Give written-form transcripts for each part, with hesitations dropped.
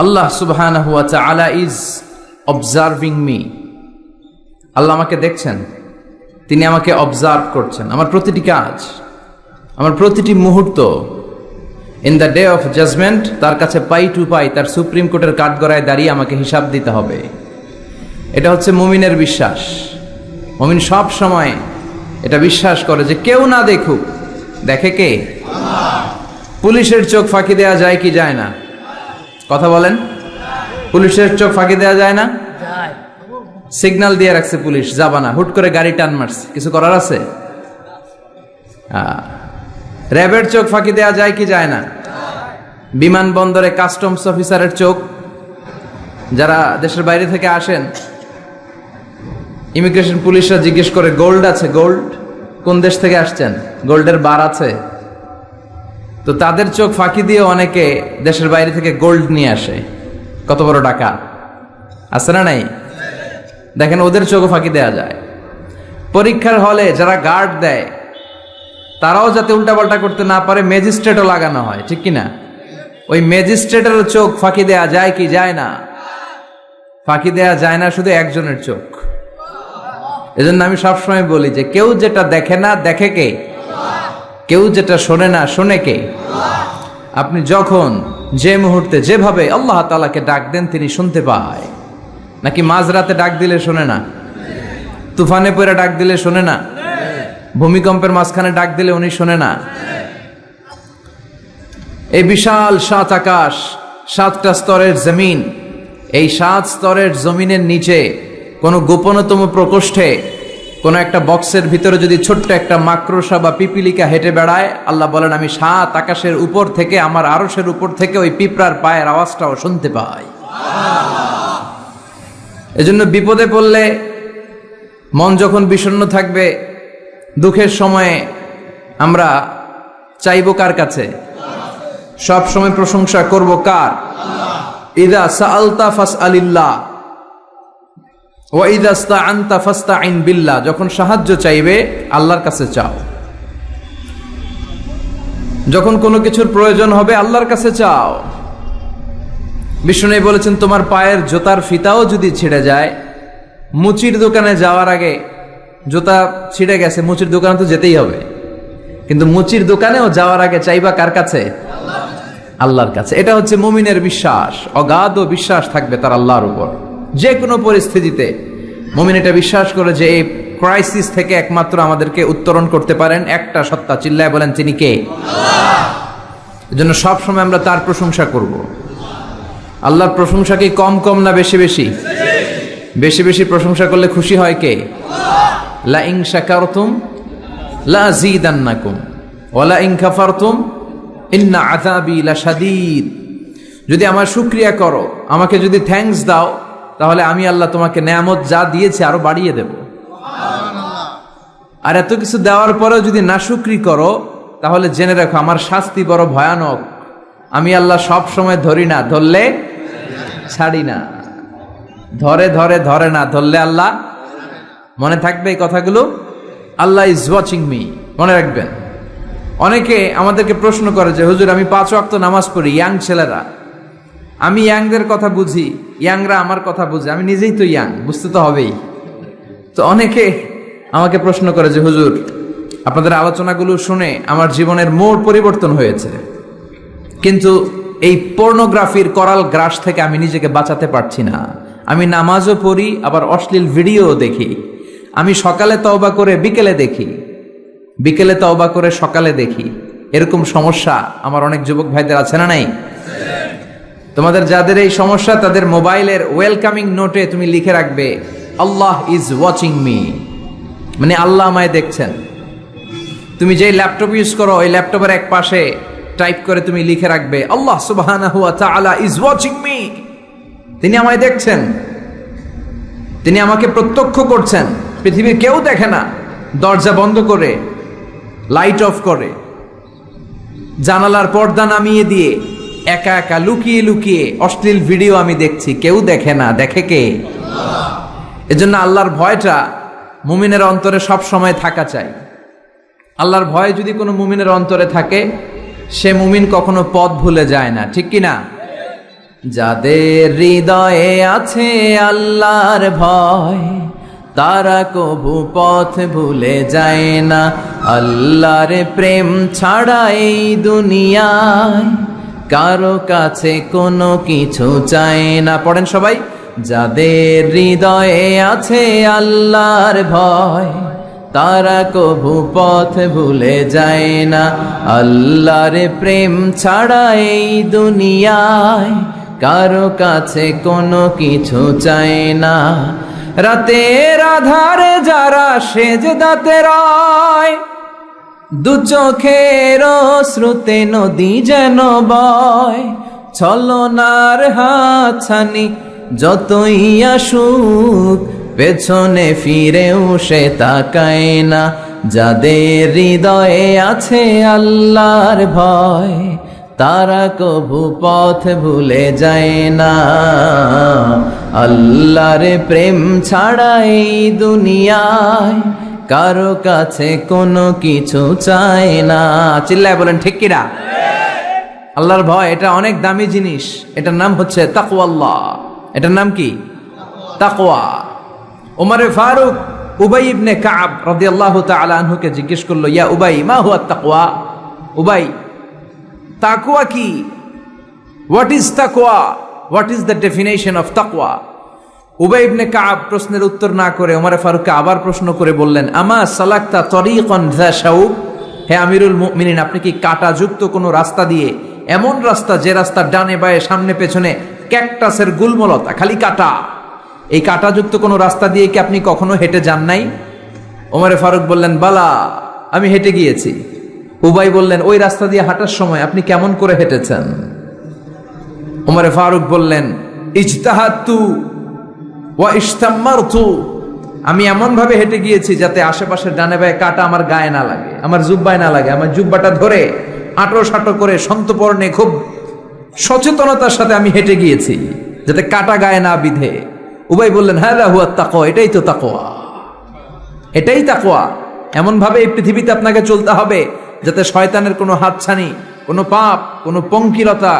আল্লাহ সুবহানাহু ওয়া তাআলা ইজ অবজার্ভিং মি। আল্লাহ আমাকে দেখছেন, তিনি আমাকে অবজার্ভ করছেন, আমার প্রতিটি কাজ, আমার প্রতিটি মুহূর্ত। In the day of judgement তার কাছে পাই টু পাই, তার সুপ্রিম কোর্টের কাঠগড়ায় দাঁড়িয়ে আমাকে হিসাব দিতে হবে। এটা হচ্ছে মুমিনের বিশ্বাস। মুমিন সব সময় এটা বিশ্বাস করে যে কেউ না দেখুক, দেখে কে? পুলিশের চোখ ফাঁকি দেওয়া যায় কি যায় না? কথা বলেন। পুলিশের চোখ ফাঁকি দেওয়া যায় না? সিগন্যাল দিয়ে রাখছে পুলিশ, যাবা না, হুট করে গাড়ি টান মারছে, কিছু করার আছে? র্যাবের চোখ ফাঁকি দেওয়া যায় কি যায় না? বিমানবন্দরে কাস্টমস অফিসারের চোখ, যারা দেশের বাইরে থেকে আসেন, ইমিগ্রেশন পুলিশরা জিজ্ঞেস করে গোল্ড আছে? গোল্ড কোন দেশ থেকে আসছেন? গোল্ডের বার আছে? তো তাদের চোখ ফাঁকি দিয়ে অনেকে দেশের বাইরে থেকে গোল্ড নিয়ে আসে। কত বড় টাকা আছে না নাই? দেখেন, ওদের চোখও ফাঁকি দেওয়া যায়। পরীক্ষার হলে যারা গার্ড দেয়, তারাও যাতে উল্টাপাল্টা করতে না পারে ম্যাজিস্ট্রেটও লাগানো হয়, ঠিক কিনা? ওই ম্যাজিস্ট্রেটের চোখ ফাঁকি দেওয়া যায় কি যায় না? ফাঁকি দেওয়া যায় না শুধু একজনের চোখ। এজন্য আমি সবসময় বলি যে কেউ যেটা দেখে না দেখে কে? কেউ যেটা শোনে না শোনে কে? আপনি যখন যে মুহূর্তে যেভাবে আল্লাহ তাআলাকে ডাক দেন তিনি শুনতে পায়। নাকি মাঝরাতে ডাক দিলে শোনে না? তুফানে পড়ে ডাক দিলে শোনে না? ভূমিকম্পের মাঝখানে ডাক দিলে উনি শোনে না? এই বিশাল ৭ আকাশ, ৭টা স্তরের জমিন, এই ৭ স্তরের জমিনের নিচে কোনো গোপনতম প্রকোষ্ঠে কোনো একটা বক্সের ভিতরে যদি ছোট্ট একটা মাকড়সা বা পিপিলিকা হেঁটে বেড়ায়, আল্লাহ বলেন আমি ৭ আকাশের উপর থেকে, আমার আরশের উপর থেকে ওই পিঁপড়ার পায়ের আওয়াজটাও শুনতে পাই। এজন্য বিপদে পড়লে, মন যখন বিষণ্ণ থাকবে, দুঃখের সময়ে আমরা চাইব কার কাছে? সব সময় প্রশংসা করব কার? ইদা সাআলতা ফাসআলিল্লাহ ওয়া ইদা ইসতাআনতা ফাসতাইন বিল্লাহ। যখন সাহায্য চাইবে আল্লাহর কাছে চাও, যখন কোনো কিছুর প্রয়োজন হবে আল্লাহর কাছে চাও। বিষ্ণু বলেছেন তোমার পায়ের জুতার ফিতাও যদি ছিঁড়ে যায়, মুচির দোকানে যাওয়ার আগে, জুতা ছিঁড়ে গেছে, মুচির দোকানে তো যেতেই হবে, কিন্তু মুচির দোকানেও যাওয়ার আগে চাইবা কার কাছে? আল্লাহর কাছে। এটা হচ্ছে মুমিনের বিশ্বাস। অগাধ বিশ্বাস থাকবে তার আল্লাহর উপর। যে কোনো পরিস্থিতিতে মুমিন এটা বিশ্বাস করে যে এই ক্রাইসিস থেকে একমাত্র আমাদেরকে উত্তরণ করতে পারেন একটা সত্তা। চিল্লায় বলেন তিনি কে? এজন্য সবসময় আমরা তার প্রশংসা করব। আল্লাহর প্রশংসা কি কম কম না বেশি বেশি? বেশি বেশি প্রশংসা করলে খুশি হয় কে? লা ইন শাকারতুম লা আযীদান্নাকুম ওয়া লা ইন কাফারতুম ইন্না আযাবি লাশাদীদ। যদি আমার শুকরিয়া করো, আমাকে যদি থ্যাঙ্কস দাও, তাহলে আমি আল্লাহ তোমাকে নেয়ামত যা দিয়েছি আরো বাড়িয়ে দেব। আর এত কিছু দেওয়ার পরেও যদি নাশুকরি করো, তাহলে জেনে রাখো আমার শাস্তি বড় ভয়ানক। আমি আল্লাহ সব সময় ধরি না, ধরলে ছাড়ি না। ধরে ধরে ধরে না, ধরলে আল্লাহ। মনে থাকবে এই কথাগুলো? আল্লাহ ইজ ওয়াচিং মি, মনে রাখবেন। অনেকে আমাদেরকে প্রশ্ন করে যে হুজুর আমি 5 ওয়াক্ত নামাজ পড়ি, ইয়াং ছেলেরা, আমি ইয়াংদের কথা বুঝি, ইয়াংরা আমার কথা বুঝে, আমি নিজেই তো ইয়াং, বুঝতে তো হবেই। তো অনেকে আমাকে প্রশ্ন করে যে হুজুর আপনাদের আলোচনাগুলো শুনে আমার জীবনের মোড় পরিবর্তন হয়েছে, কিন্তু এই পর্নোগ্রাফির করাল গ্রাস থেকে আমি নিজেকে বাঁচাতে পারছি না। আমি নামাজও পড়ি, আবার অশ্লীল ভিডিও দেখি। আমি সকালে তওবা করে বিকেলে দেখি, বিকেলে তওবা করে সকালে দেখি। এরকম সমস্যা আমার অনেক যুবক ভাইদের আছে না নাই? তোমাদের যাদের এই সমস্যা, তাদের মোবাইলের ওয়েলকামিং নোটে তুমি লিখে রাখবে আল্লাহ ইজ ওয়াচিং মি, মানে আল্লাহ আমায় দেখছেন। তুমি যে ল্যাপটপ ইউজ করো, ওই ল্যাপটপের এক পাশে টাইপ করে তুমি লিখে রাখবে আল্লাহ সুবহানাহু ওয়া তাআলা ইজ ওয়াচিং মি। তিনি আমায় দেখছেন, তিনি আমাকে প্রত্যক্ষ করছেন। পৃথিবীর কেউ দেখে না। দরজা বন্ধ করে, লাইট অফ করে, জানালার পর্দা নামিয়ে দিয়ে একা একা লুকিয়ে লুকিয়ে অশ্লীল ভিডিও আমি দেখছি, কেউ দেখে না, দেখে কে? এজন্য আল্লাহর ভয়টা মুমিনের অন্তরে সব সময় থাকা চাই। আল্লাহর ভয় যদি কোনো মুমিনের অন্তরে থাকে, সে মুমিন কখনো পথ ভুলে যায় না, ঠিক কি না? যাদের হৃদয়ে আছে আল্লাহর ভয়, তারা কবু পথ ভুলে যায় না। আল্লাহর প্রেম ছাড়া এই দুনিয়ায় কারো কাছে কোনো কিছু চায় না। পড়েন সবাই। যাদের হৃদয়ে আছে আল্লাহর ভয়, তারা কবু পথ ভুলে যায় না। আল্লাহর প্রেম ছাড়া এই দুনিয়ায় কারো কাছে কোনো কিছু চায় না। রাতের আধারে যারা সেজদাতে রয়, দু চোখের শ্রুতে নদী যেন বয়। ছলনার হাতছানি যতই আসুক, পেছনে ফিরেও সে তাকায় না। যাদের হৃদয়ে আছে আল্লাহর ভয়, তারা কবু পথ ভুলে যায় না। আল্লাহর প্রেম ছাড়া এই দুনিয়ায় কারো কাছে কোনো কিছু চায় না। চিল্লায় বলেন ঠিক কিনা? আল্লাহর ভয় এটা অনেক দামি জিনিস। এটার নাম হচ্ছে তাকওয়াল্লাহ। এটার নাম কি? তাকওয়া। উমরে ফারুক উবাই ইবনে কাব রাদিয়াল্লাহু তাআলা আনহুকে জিজ্ঞেস করলো, ইয়া উবাই, মা হুয়া তাকওয়া? উবাই, তাকওয়া কি? হোয়াট ইজ তাকওয়া? What is the definition of তাকওয়া? উবাই ইবনে কাব প্রশ্নের উত্তর না করে ওমরে ফারুককে আবার প্রশ্ন করে বললেন, আমা সালাকতা তরিকান যা শাউক? হে আমিরুল মুমিনিন, আপনি কি কাঁটাযুক্ত কোনো রাস্তা দিয়ে, এমন রাস্তা যে রাস্তা ডানে বায়ে সামনে পেছনে ক্যাকটাসের গুলমলতা, খালি কাঁটা, এই কাঁটাযুক্ত কোনো রাস্তা দিয়ে কি আপনি কখনো হেঁটে যান নাই? ওমরে ফারুক বললেন, বালা, আমি হেঁটে গিয়েছি। উবাই বললেন, ওই রাস্তা দিয়ে হাঁটার সময় আপনি কেমন করে হেঁটেছেন? ওমরে ফারুক বললেন, ইজতাহাদতু ওয়া ইশতাম্মারতু, আমি এমন ভাবে হেঁটে গিয়েছি যাতে আশেপাশের ডানে বায়ে কাঁটা আমার গায়ে না লাগে, আমার জুব্বায় না লাগে। আমার জুব্বাটা ধরে আঁটো সাঁটো করে সন্তপর্ণে খুব সচেতনতার সাথে আমি হেঁটে গিয়েছি যাতে কাঁটা গায়ে না বিধে। উবাই বললেন, হাযা হুয়া তাকওয়া, এটাই তো তাকওয়া, এটাই তাকওয়া। এমন ভাবে এই পৃথিবীতে আপনাকে চলতে হবে যাতে শয়তানের কোনো হাতছানি, কোনো পাপ, কোনো পঙ্কিলতা,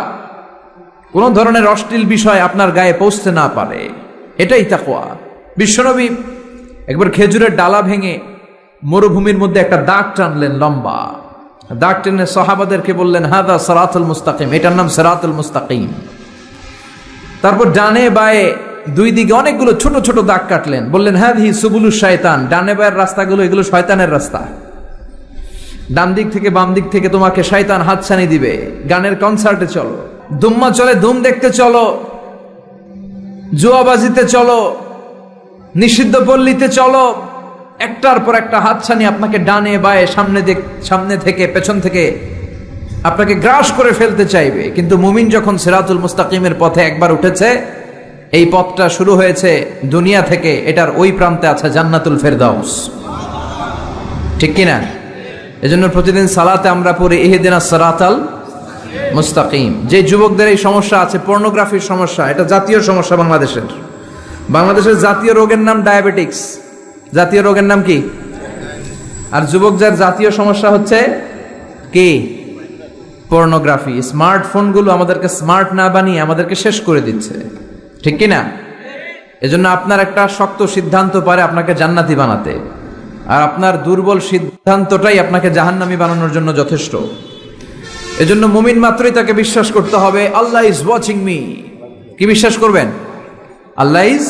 কোনো ধরনের অশ্লীল বিষয় আপনার গায়ে পৌঁছতে না পারে। এটাই তাকওয়া। বিশ্বনবী একবার খেজুরের ডালা ভেঙে মরুভূমির মধ্যে একটা দাগ টানলেন, লম্বা দাগ টেনে সাহাবাদেরকে বললেন, হাদা সিরাতুল মুস্তাকিম, এটার নাম সিরাতুল মুস্তাকিম। তারপর ডানে বায়ে দুই দিকে অনেকগুলো ছোট ছোট দাগ কাটলেন, বললেন, হাদিহি সুবুলুশ শায়তান, ডানে বায়ের রাস্তাগুলো এগুলো শয়তানের রাস্তা। ডান দিক থেকে বাম দিক থেকে তোমাকে শয়তান হাতছানি দিবে। গানের কনসার্টে চলো, দুম্মা চলে ধুম দেখতে চলো, জুয়াবাজিতে চলো, নিষিদ্ধ পল্লীতে চলো, একটার পর একটা হাতছানি আপনাকে ডানে বায়ে সামনে থেকে পেছন থেকে আপনাকে গ্রাস করে ফেলতে চাইবে। কিন্তু মুমিন যখন সিরাতুল মুস্তাকিমের পথে একবার উঠেছে, এই পথটা শুরু হয়েছে দুনিয়া থেকে, এটার ওই প্রান্তে আছে জান্নাতুল ফেরদাউস। ঠিক কিনা? এজন্য প্রতিদিন সালাতে আমরা পড়ি ইহদিনাস সিরাতাল মুস্তাকিম। যে যুবকদের এই সমস্যা আছে, পর্নোগ্রাফির সমস্যা, এটা জাতীয় সমস্যা বাংলাদেশের জাতীয় রোগের নাম ডায়াবেটিক্স। জাতীয় রোগের নাম কি? আর যুবক যার জাতীয় সমস্যা হচ্ছে কি? পর্নোগ্রাফি। স্মার্টফোনগুলো আমাদেরকে স্মার্ট না বানিয়ে আমাদেরকে শেষ করে দিচ্ছে। ঠিক কিনা? এজন্য আপনার একটা শক্ত সিদ্ধান্ত পারে আপনাকে জান্নাতি বানাতে, আর আপনার দুর্বল সিদ্ধান্তটাই আপনাকে জাহান্নামী বানানোর জন্য যথেষ্ট। এজন্য মুমিন মাত্রই তাকে বিশ্বাস করতে হবে, আল্লাহ ইজ ওয়াচিং মি। কি বিশ্বাস করবেন? আল্লাহ ইজ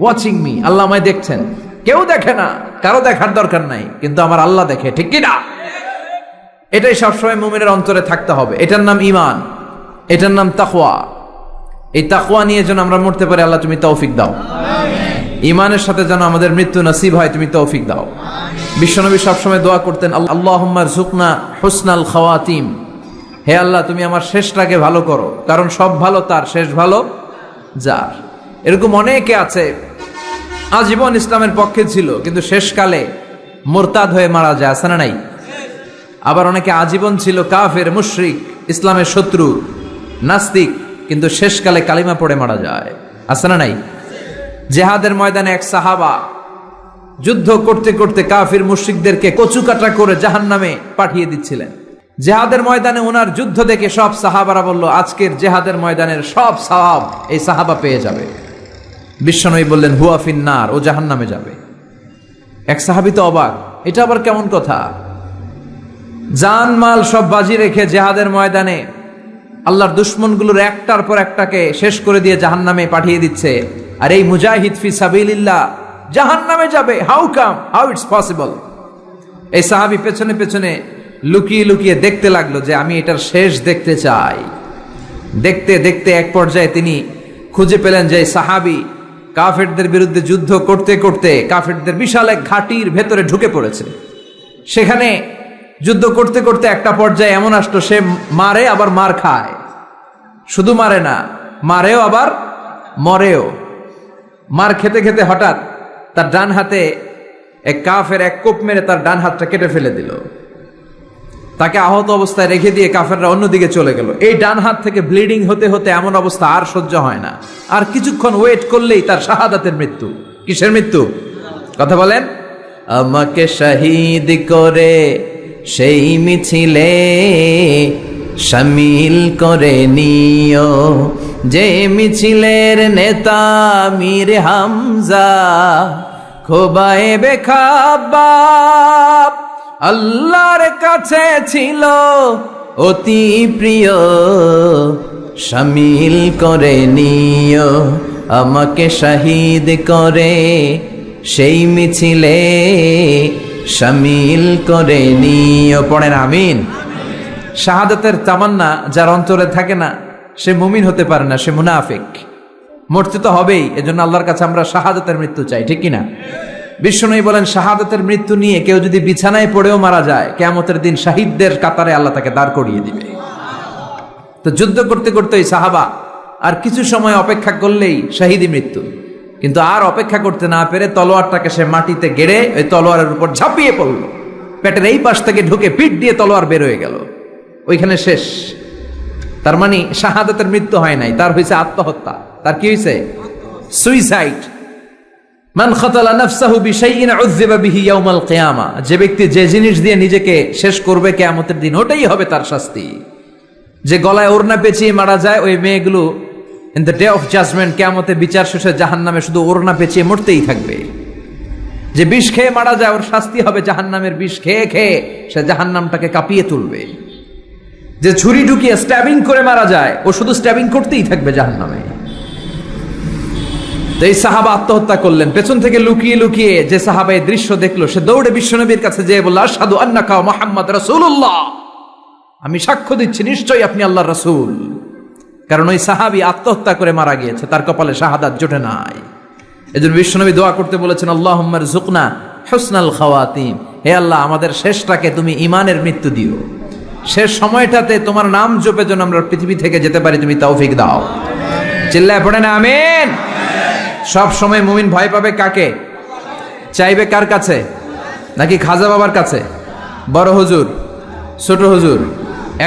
ওয়াচিং মি, আল্লাহ আমায় দেখছেন। কেউ দেখে না, কারো দেখার দরকার নাই, কিন্তু আমার আল্লাহ দেখে। ঠিক কিনা? এটাই সবসময় মুমিনের অন্তরে থাকতে হবে। এটার নাম ঈমান, এটার নাম তাকওয়া। এই তাকওয়া নিয়ে যেন আমরা মরতে পারি, আল্লাহ তুমি তৌফিক দাও। ঈমানের সাথে যেন আমাদের মৃত্যু নসিব হয়, তুমি তৌফিক দাও। বিশ্বনবী সবসময় দোয়া করতেন, আল্লাহুম্মা রযুকনা হুসনাল খাওয়াতিম, হে আল্লাহ তুমি আমার শেষটাকে ভালো করো, কারণ সব ভালো তার, শেষ ভালো যার। এরকম অনেকে আছে আজীবন ইসলামের পক্ষে ছিল, কিন্তু শেষকালে মোরতাদ হয়ে মারা যায়, আছে না নাই? আবার অনেকে আজীবন ছিল কাফের, মুশরিক, ইসলামের শত্রু, নাস্তিক, কিন্তু শেষকালে কালিমা পড়ে মারা যায়, আছে না নাই? জিহাদের ময়দানে এক সাহাবা যুদ্ধ করতে করতে কাফির মুশরিকদেরকে কচুকাটা করে জাহান্নামে পাঠিয়ে দিচ্ছিলেন। জেহাদের ময়দানে ওনার যুদ্ধ দেখে সব সাহাবারা বলল, আজকের জেহাদের ময়দানের সব সওয়াব এই সাহাবা পেয়ে যাবে। বিশ্বনবী বললেন, হুয়া ফিন্নার, ও জাহান্নামে যাবে। এক সাহাবী তো অবাক, এটা আবার কেমন কথা? জান মাল সব বাজি রেখে জেহাদের ময়দানে আল্লাহর দুশমনগুলোর একটার পর একটাকে শেষ করে দিয়ে জাহান্নামে পাঠিয়ে দিচ্ছে, আর এই মুজাহিদ ফি সাবিলিল্লাহ জাহান্নামে যাবে। How it's possible? এই সাহাবী পেছনে পেছনে লুকিয়ে লুকিয়ে দেখতে লাগলো যে আমি এটার শেষ দেখতে চাই। দেখতে দেখতে এক পর্যায়ে তিনি খুঁজে পেলেন যে সাহাবী কাফেরদের বিরুদ্ধে যুদ্ধ করতে করতে কাফেরদের বিশাল এক ঘাটির ভেতরে ঢুকে পড়েছে। সেখানে যুদ্ধ করতে করতে একটা পর্যায়ে এমন আসলো, সে মারে আবার মার খায়। শুধু মারে না, মারেও আবার মরেও। মার খেতে খেতে হঠাৎ তার ডান হাতে এক কাফের এক কোপ মেরে তার ডান হাতটা কেটে ফেলে দিল। তাকে আহত অবস্থায় রেখে দিয়ে কাফেররা অন্যদিকে চলে গেল। এই ডান হাত থেকে ব্লিডিং হতে হতে এমন অবস্থা আর সহ্য হয় না। আর কিছুক্ষণ ওয়েট করলেই তার শাহাদাতের মৃত্যু। কিসের মৃত্যু? কথা বলেন। আমাকে শহীদ করে সেই মিছিলে শামিল করে নিও, যে মিছিলের নেতা মীর হামজা খোবায়েবে খাব্বাব আল্লাহর কাছে ছিল অতি প্রিয়, শামিল করে নিও আমাকে শহীদ করে সেই মিছিলে শামিল করে নিও। পড়েন আমিন। শাহাদাতের তামান্না যার অন্তরে থাকে না সে মুমিন হতে পারে না, সে মুনাফিক। মরতে তো হবেই, এজন্য আল্লাহর কাছে আমরা শাহাদাতের মৃত্যু চাই, ঠিক কিনা? বিশ্বনবী বলেন, শাহাদাতের মৃত্যু নিয়ে কেউ যদি বিছানায় পড়েও মারা যায়, কিয়ামতের দিন শহীদদের কাতারে আল্লাহ তাকে দাঁড় করিয়ে দিবে। তো যুদ্ধ করতে করতে ওই সাহাবা আর কিছু সময় অপেক্ষা করলেই শহীদি মৃত্যু। কিন্তু আর অপেক্ষা করতে না পেরে তলোয়ারটাকে সে মাটিতে গেড়ে ওই তলোয়ারের উপর ঝাঁপিয়ে পড়ল। পেটের এই পাশ থেকে ঢুকে পিঠ দিয়ে তলোয়ার বের হয়ে গেল, ওইখানে শেষ। তার মানে শাহাদাতের মৃত্যু হয় নাই, তার হয়েছে আত্মহত্যা। তার কি হয়েছে? সুইসাইড। মান খাতালা নাফসাহু বিশাইইন উযযিবা বিহি ইয়াউমাল কিয়ামা, যে ব্যক্তি যে জিনিস দিয়ে নিজেকে শেষ করবে কিয়ামতের দিন, ওটাই হবে তার শাস্তি। যে গলায় ওড়না পেঁচিয়ে মারা যায়, ওই মেয়েগুলো in the day of judgement, কিয়ামতে বিচার শেষে জাহান্নামে শুধু ওড়না পেঁচিয়ে মরতেই থাকবে। যে বিষ খেয়ে মারা যায়, ওর শাস্তি হবে জাহান্নামের বিষ খেয়ে খেয়ে সে জাহান্নামটাকে কাঁপিয়ে তুলবে। যে ছুরি ঢুকিয়ে স্ট্যাবিং করে মারা যায়, ও শুধু স্ট্যাবিং করতেই থাকবে জাহান্নামে। তো এই সাহাবা আত্মহত্যা করলেন। পেছন থেকে লুকিয়ে লুকিয়ে যে সাহাবা এই দৃশ্য দেখলো, সে দৌড়ে বিশ্বনবীর কাছে যেয়ে বলল, আশহাদু আন্নাকা মুহাম্মদ রাসূলুল্লাহ, আমি সাক্ষ্য দিচ্ছি নিশ্চয়ই আপনি আল্লাহর রাসূল। কারণ ওই সাহাবী আত্মহত্যা করে মারা গিয়েছে, তার কপালে শাহাদাত জোটে নাই। এজন্য বিশ্বনবী দোয়া করতে বলেছেন, আল্লাহুম্মা রযুকনা হুসনাল খাওয়াতিম, হে আল্লাহ আমাদের শেষটাকে তুমি ঈমানের মৃত্যু দিও, শেষ সময়টাতে তোমার নাম জপে যেন আমরা পৃথিবী থেকে যেতে পারি, তুমি তৌফিক দাও। চিল্লায় পড়েন আমিন। সব সময় মুমিন ভয় পাবে কাকে? চাইবে কার কাছে? নাকি খাজা বাবার কাছে, বড় হুজুর, ছোট হুজুর?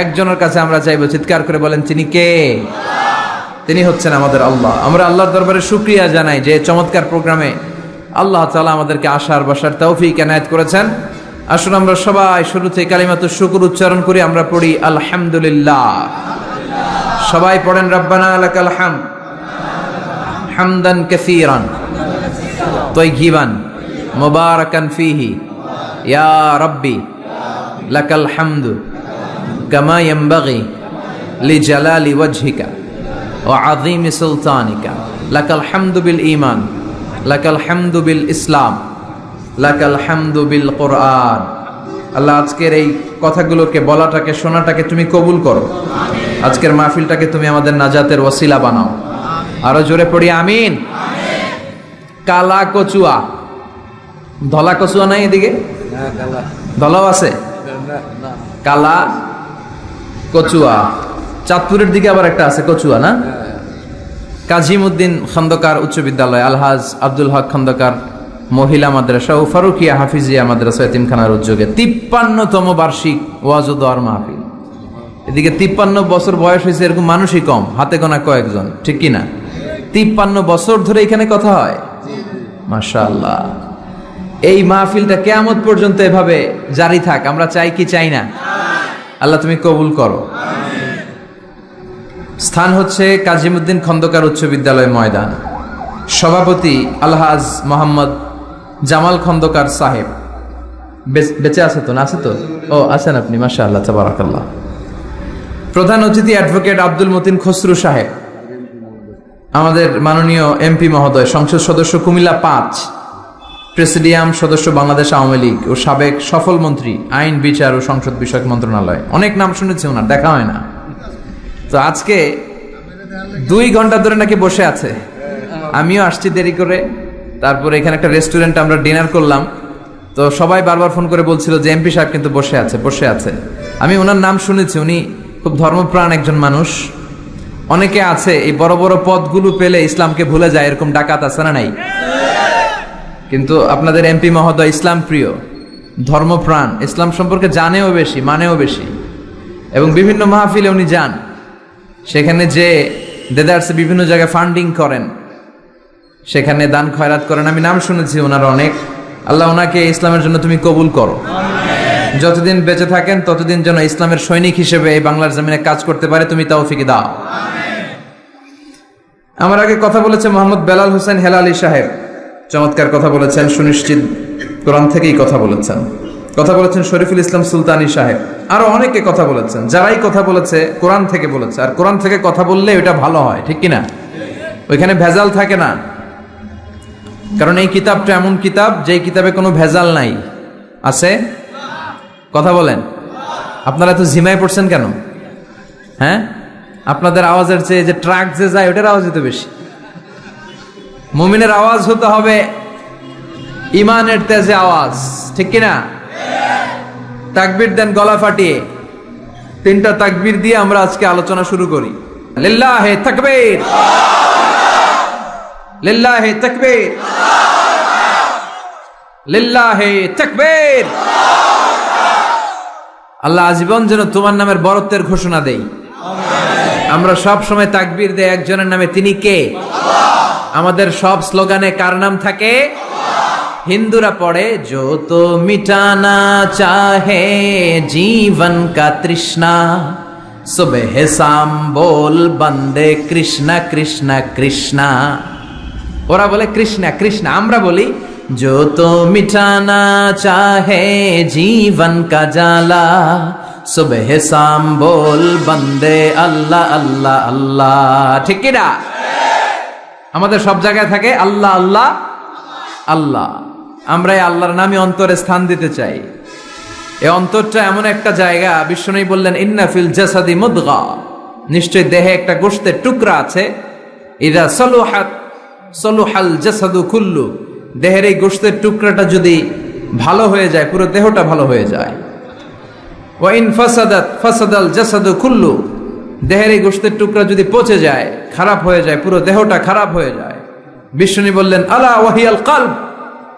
একজনের কাছে আমরা চাইবো। চিৎকার করে বলেন, তিনি কে? তিনি হচ্ছেন আমাদের আল্লাহ। আমরা আল্লাহর দরবারে শুকরিয়া জানাই যে চমৎকার প্রোগ্রামে আল্লাহ তাআলা আমাদেরকে আসার বসার তৌফিক এনায়েত করেছেন। আসুন আমরা সবাই শুরুতে কালিমাতুশ শুকর উচ্চারণ করি। আমরা পড়ি আলহামদুলিল্লাহ। সবাই পড়েন, রব্বানা লাকাল হামদ হামদান কাসীরান তাইয়িবান মুবারাকান ফীহি ইয়া রাব্বি লাকাল হামদু কামা ইয়ানবাগি লিজালালি ওয়াজহিকা ওয়া আযীমি সুলতানিকা, লাকাল হামদু বিল ঈমান, লাকাল হামদু বিল ইসলাম, লাকাল হামদু বিল কোরআন। আল্লাহ আজকের এই কথাগুলোকে, বলাটাকে, শোনাটাকে তুমি কবুল করো। আজকের মাহফিলটাকে তুমি আমাদের নাজাতের ওসিলা বানাও। আরো জোরে পড়ি আমিন। কালা কচুয়া, ধলা কচুয়া নাই এদিকে? ধলাও আছে, কালা কচুয়া। চাঁদপুরের দিকে আবার একটা আছে কচুয়া, না? কাজিমউদ্দিন খন্দকার উচ্চ বিদ্যালয়, আলহাজ আব্দুল হক খন্দকার মহিলা মাদ্রাসা ও ফারুকিয়া হাফিজিয়া মাদ্রাসা এতিমখানার উদ্যোগে 53তম বার্ষিক ওয়াজ ও দোয়ার মাহফিল। এদিকে 53 বছর বয়স হয়েছে এরকম মানুষই কম, হাতে গোনা কয়েকজন, ঠিক কিনা? 53 বছর ধরে এখানে কথা হয়, মাশাআল্লাহ। এই মাহফিলটা কিয়ামত পর্যন্ত এভাবে জারি থাক, আমরা চাই কি চাই না? আল্লাহ তুমি কবুল করো। স্থান হচ্ছে কাজিমউদ্দিন খন্দকার উচ্চ বিদ্যালয় ময়দান। সভাপতি আলহাজ মোহাম্মদ জামাল খন্দকার সাহেব। বেঁচে আছে তো? না আছে তো? ও আছেন আপনি, মাশাআল্লাহ, তাবারাকাল্লাহ। প্রধান অতিথি অ্যাডভোকেট আব্দুল মতিন খসরু সাহেব, আমাদের মাননীয় এমপি মহোদয়, সংসদ সদস্য কুমিল্লা 5, প্রেসিডিয়াম সদস্য বাংলাদেশ আওয়ামী লীগ ও সাবেক সফল মন্ত্রী আইন, বিচার ও সংসদ বিষয়ক মন্ত্রণালয়। অনেক নাম শুনেছি ওনার, দেখা হয় না। তো আজকে 2 ঘন্টা ধরে নাকি বসে আছে। আমিও আসছি দেরি করে। তারপরে এখানে একটা রেস্টুরেন্টে আমরা ডিনার করলাম। তো সবাই বারবার ফোন করে বলছিল যে এমপি সাহেব কিন্তু বসে আছে, বসে আছে। আমি ওনার নাম শুনেছি, উনি খুব ধর্মপ্রাণ একজন মানুষ। অনেকে আছে এই বড় বড় পদগুলো পেলে ইসলামকে ভুলে যায়, এরকম ডাকাত আছে না নাই? কিন্তু আপনাদের এমপি মহোদয় ইসলাম প্রিয়, ধর্মপ্রাণ, ইসলাম সম্পর্কে জানেও বেশি, মানেও বেশি, এবং বিভিন্ন মাহফিলে উনি যান। সেখানে যে দেদারসে বিভিন্ন জায়গায় ফান্ডিং করেন, সেখানে দান খয়রাত করেন। আমি নাম শুনেছি ওনার অনেক। আল্লাহ ওনাকে ইসলামের জন্য তুমি কবুল করো। যতদিন বেঁচে থাকেন ততদিন যেন ইসলামের সৈনিক হিসেবে এই বাংলার জমিনে কাজ করতে পারে, তুমি তৌফিক দাও। আমার আগে কথা বলেছে মোহাম্মদ বেলাল হোসেন হেলালি সাহেব, চমৎকার কথা বলেছেন, সুনিশ্চিত কোরআন থেকেই কথা বলেছেন। কথা বলেছেন শরীফুল ইসলাম সুলতানি সাহেব, আরো অনেকে কথা বলেছেন। যারাই কথা বলেছে কোরআন থেকে বলেছে, আর কোরআন থেকে কথা বললে ওটা ভালো হয়, ঠিক কিনা? ওইখানে ভেজাল থাকে না, কারণ এই কিতাবটা এমন কিতাব যেই কিতাবে কোনো ভেজাল নাই। আছে? কথা বলেন। আপনারা তো জিমায় পড়ছেন কেন? হ্যাঁ, আপনাদের আওয়াজের চেয়ে যে ট্রাক যে যায় ওটার আওয়াজই তো বেশি। মুমিনের আওয়াজ হতে হবে ইমানের তেজে আওয়াজ, ঠিক কিনা? তাকবীর দেন গলা ফাটিয়ে। 3টা তাকবীর দিয়ে আমরা আজকে আলোচনা শুরু করি। লিল্লাহে তাকবীর, লিল্লাহে তাকবীর, লিল্লাহে তাকবীর। আল্লাহ আজীবন যেন তোমার নামের বরত্বের ঘোষণা দেই। আমরা সব সময় তাকবীর দেই একজনের নামে, তিনি কে? আমাদের সব স্লোগানে কার নাম থাকে? হিন্দুরা পড়ে जो तो मिटाना चाहे जीवन का तृष्णा सुबह शाम बोल बंदे कृष्णा कृष्णा कृष्णा। ওরা বলে কৃষ্ণা কৃষ্ণা, আমরা বলি जो तो मिटाना चाहे जीवन का जाला सुबह शाम बोल बंदे अल्लाह अल्लाह अल्लाह। ঠিক কি না? আমাদের সব জায়গায় থাকে আল্লাহ আল্লাহ আল্লাহ। আমরা এই আল্লাহর নামে অন্তরে স্থান দিতে চাই। এই অন্তরটা এমন একটা জায়গা, বিশ্বনবী বললেন ইন্না ফিল জাসাদি মুদগা, নিশ্চয় দেহে একটা গোশতের টুকরা আছে। ইদা সলুহাত সলুহাল জাসাদু কুল্লু, দেহের এই গোশতের টুকরাটা যদি ভালো হয়ে যায় পুরো দেহটা ভালো হয়ে যায়। ওয়া ইন ফাসাদাত ফাসাদাল জাসাদু কুল্লু, দেহের এই গোশতের টুকরা যদি পচে যায়, খারাপ হয়ে যায়, পুরো দেহটা খারাপ হয়ে যায়। বিষ্ণু বললেন আলা ওয়াহিয়াল কলব,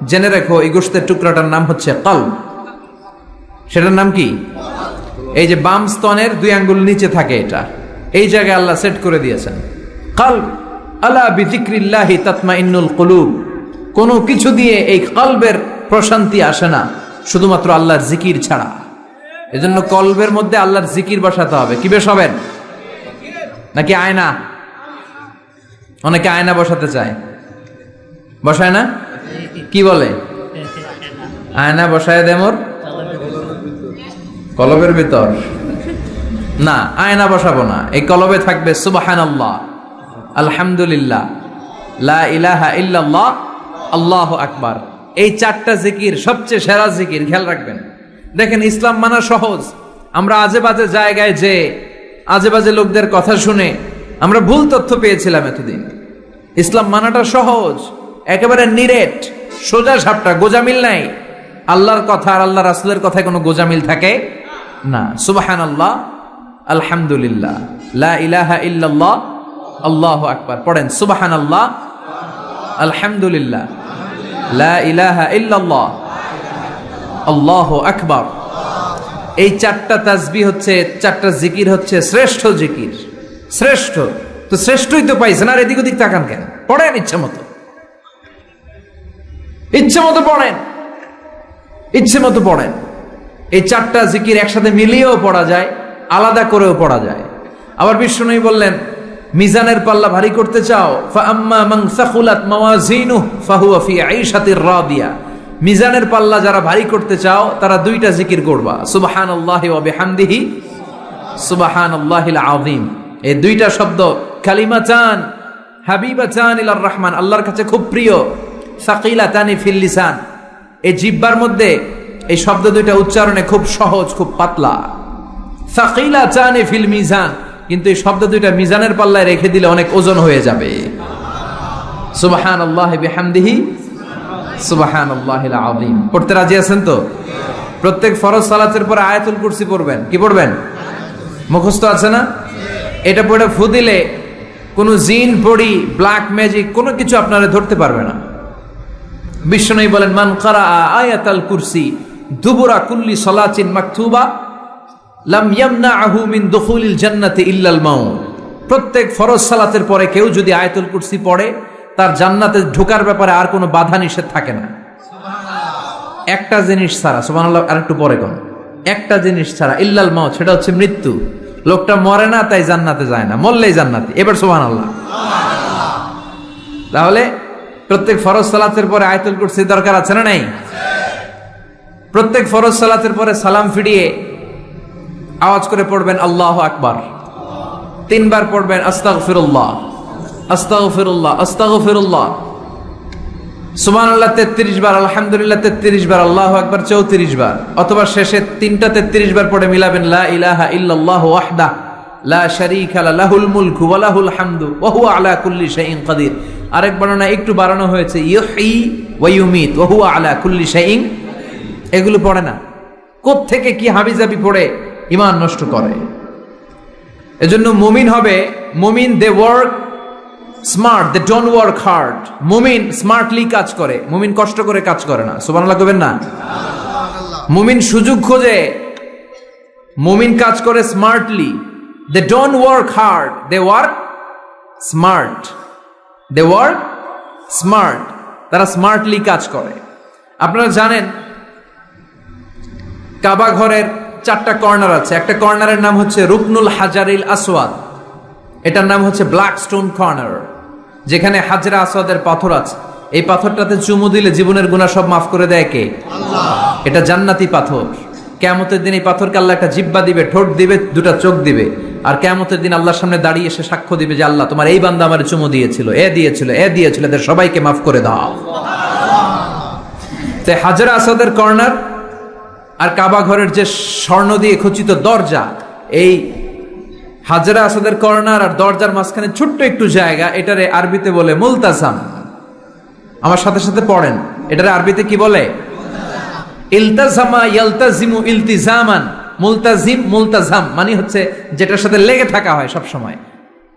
জেনে রেখো এই গোশতের টুকরাটার নাম হচ্ছে কলব। সেটার নাম কি? এই যে বাম স্তনের 2 আঙ্গুল নিচে থাকে, এটা এই জায়গায় আল্লাহ সেট করে দিয়েছেন কলব। আলা বিযিকরিল্লাহি তাতমাইন্নুল কুলুব, কোনো কিছু দিয়ে এই কলবের প্রশান্তি আসে না শুধুমাত্র আল্লাহর জিকির ছাড়া। এজন্য কলবের মধ্যে আল্লাহর জিকির বসাতে হবে। কি বসাবেন? নাকি আয়না? অনেকে আয়না বসাতে চায়, বসায় না? কি বলে? আয়না বসায় দে মোর কলবের ভিতর। না, আয়না বসাবো না, এই কলবে থাকবে সুবহানাল্লাহ, আলহামদুলিল্লাহ, লা ইলাহা ইল্লাল্লাহ, আল্লাহু আকবার। এই 4টা জিকির সবচেয়ে সেরা জিকির, খেয়াল রাখবেন। দেখেন ইসলাম মানা সহজ। আমরা আজে বাজে জায়গায় যে আজে বাজে লোকদের কথা শুনে আমরা ভুল তথ্য পেয়েছিলাম এতদিন। ইসলাম মানাটা সহজ, একেবারে নিরেট, সোজা সাপটা, গোজামিল নাই। আল্লাহর কথা আর আল্লাহ রাসূলের কথায় কোনো গোজামিল থাকে না। সুবহানাল্লাহ, আলহামদুলিল্লাহ, লা ইলাহা ইল্লাল্লাহ, আল্লাহু আকবার। পড়েন সুবহানাল্লাহ, আলহামদুলিল্লাহ, লা ইলাহা ইল্লাল্লাহ, আল্লাহু আকবার। এই 4টা তাসবিহ হচ্ছে, 4টা জিকির হচ্ছে শ্রেষ্ঠ জিকির। শ্রেষ্ঠ তো শ্রেষ্ঠই তো পাইছেন, আর এদিক ওদিক তাকান কেন? পড়েন ইচ্ছে মতো, ইচ্ছে মতো পড়েন, ইচ্ছে মতো পড়েন। এই চারটা জিকির একসাথে মিলিয়েও পড়া যায়, আলাদা করেও পড়া যায়। আবার বিষ্ণু বললেন, মিজানের পাল্লা ভারী করতে চাও, ফাআম্মা মান সাকুলাত মাওয়াজিনুহু ফাহুয়া ফি আইশাতির রাদিয়া। মিজানের পাল্লা যারা ভারী করতে চাও তারা দুইটা জিকির করবা, সুবহানাল্লাহি ওয়া বিহামদিহি সুবহানাল্লাহিল আযীম। এই দুইটা শব্দ কালিমাতান হাবিবাতান ইলার রহমান, আল্লাহর কাছে খুব প্রিয়, সাকিলাতানি ফিল লিসান। এই জিহ্বার মধ্যে এই শব্দ দুইটা উচ্চারণে খুব সহজ, খুব পাতলা। সাকিলাতানি ফিল মিজান, কিন্তু এই শব্দ দুইটা মিজানের পাল্লায় রেখে দিলে অনেক ওজন হয়ে যাবে। সুবহানাল্লাহি বিহামদিহি সুবহানাল্লাহিল আযীম। পড়তে রাজি আছেন তো? প্রত্যেক ফরজ সালাতের পরে আয়াতুল কুরসি পড়বেন। কি পড়বেন? মুখস্থ আছে না? এটা পড়ে ফু দিলে কোনো জিন পড়ি, ব্ল্যাক ম্যাজিক কোনো কিছু আপনারা ধরতে পারবে না। বিষ্ণু বলেন, মান কারা আয়াতাল কুরসি দুবুরা কুল্লি সালাতিন মাকতুবা লাম ইয়ামনাহু মিন দুখুলিল জান্নাতি ইল্লাল মাউত। প্রত্যেক ফরজ সালাতের পরে কেউ যদি আয়াতুল কুরসি পড়ে, তার জান্নাতে ঢোকার ব্যাপারে আর কোনো বাধা নিষেধ থাকে না। একটা জিনিস ছাড়া, সুবহানাল্লাহ, আরেকটু পরে কোন একটা জিনিস ছাড়া, ইল্লাল মাউত, সেটা হচ্ছে মৃত্যু। লোকটা মরে না তাই জান্নাতে যায় না, মরলেই জান্নাতি। এবার সুবহানাল্লাহ। তাহলে প্রত্যেক ফরজ সালাতের পরে আয়াতুল কুরসি দরকার আছে না নাই? প্রত্যেক ফরজ সালাতের পরে সালাম ফিরিয়ে আওয়াজ করে পড়বেন আল্লাহু আকবার। 3 বার পড়বেন আস্তাগফিরুল্লাহ আস্তাগফিরুল্লাহ আস্তাগফিরুল্লাহ। সুবহানাল্লাহ 33 বার, আলহামদুলিল্লাহ 33 বার, আল্লাহু আকবার 34 বার, অথবা শেষে 3টা 33 বার পড়ে মিলাবেন লা ইলাহা ইল্লাল্লাহু ওয়াহদাহু লা শারীকা লাহুল মুলকু ওয়া লাহুল হামদু ওয়া হুয়া আলা কুল্লি শাইইন কাদির। আরেক বর্ণনা একটু বাড়ানো হয়েছে, ইউহয়ী ওয়া ইউমীত ওয়া হুয়া আলা কুল্লি শাইইন। এগুলো পড়ে না, কোত্থেকে কি হাবিজাবি পড়ে ঈমান নষ্ট করে। এজন্য মুমিন হবে, মুমিন they work smart, they don't work hard. মুমিন স্মার্টলি কাজ করে, মুমিন কষ্ট করে কাজ করে না। সুবহানাল্লাহ কইবেন না? মুমিন সুযোগ খোঁজে, মুমিন কাজ করে smartly. They don't work hard, they work smart. They work smart, তারা স্মার্টলি কাজ করে। আপনারা জানেন কাবা ঘরের 4টা কর্নার আছে। একটা কর্নারের নাম হচ্ছে রুকনুল হাজারিল আসওয়াদ, এটার নাম হচ্ছে ব্ল্যাক স্টোন কর্নার, যেখানে হাজরা আসওয়াদের পাথর আছে। এই পাথরটাতে চুমু দিলে জীবনের গুনাহ সব মাফ করে দেয় কে? আল্লাহ। এটা জান্নাতি পাথর। কিয়ামতের দিন এই পাথরকে আল্লাহ একটা জিহ্বা দিবে, ঠোঁট দিবে, 2টা চোখ দিবে, আর কিয়ামতের দিন আল্লাহর সামনে দাঁড়িয়ে এসে সাক্ষ্য দিবে যে আল্লাহ তোমার এই বান্দা আমারে চুমু দিয়েছিল, এ দিয়েছিল, এ দিয়েছিল, এদের সবাইকে মাফ করে দাও। তো হাজরা আসওয়াদের কর্নার আর কাবা ঘরের যে স্বর্ণ দিয়ে খচিত দরজা, এই হাজরা আসওয়াদের কর্নার আর দরজার মাঝখানে ছোট্ট একটু জায়গা, এটারে আরবিতে বলে মুলতাজাম। আমার সাথে সাথে পড়েন, এটারে আরবিতে কি বলে? ইলতাজামা ইয়ালতাজিমু ইলতিজামান। মুলতাজিম মুলতাজাম মানে হচ্ছে যেটার সাথে লেগে থাকা হয় সব সময়।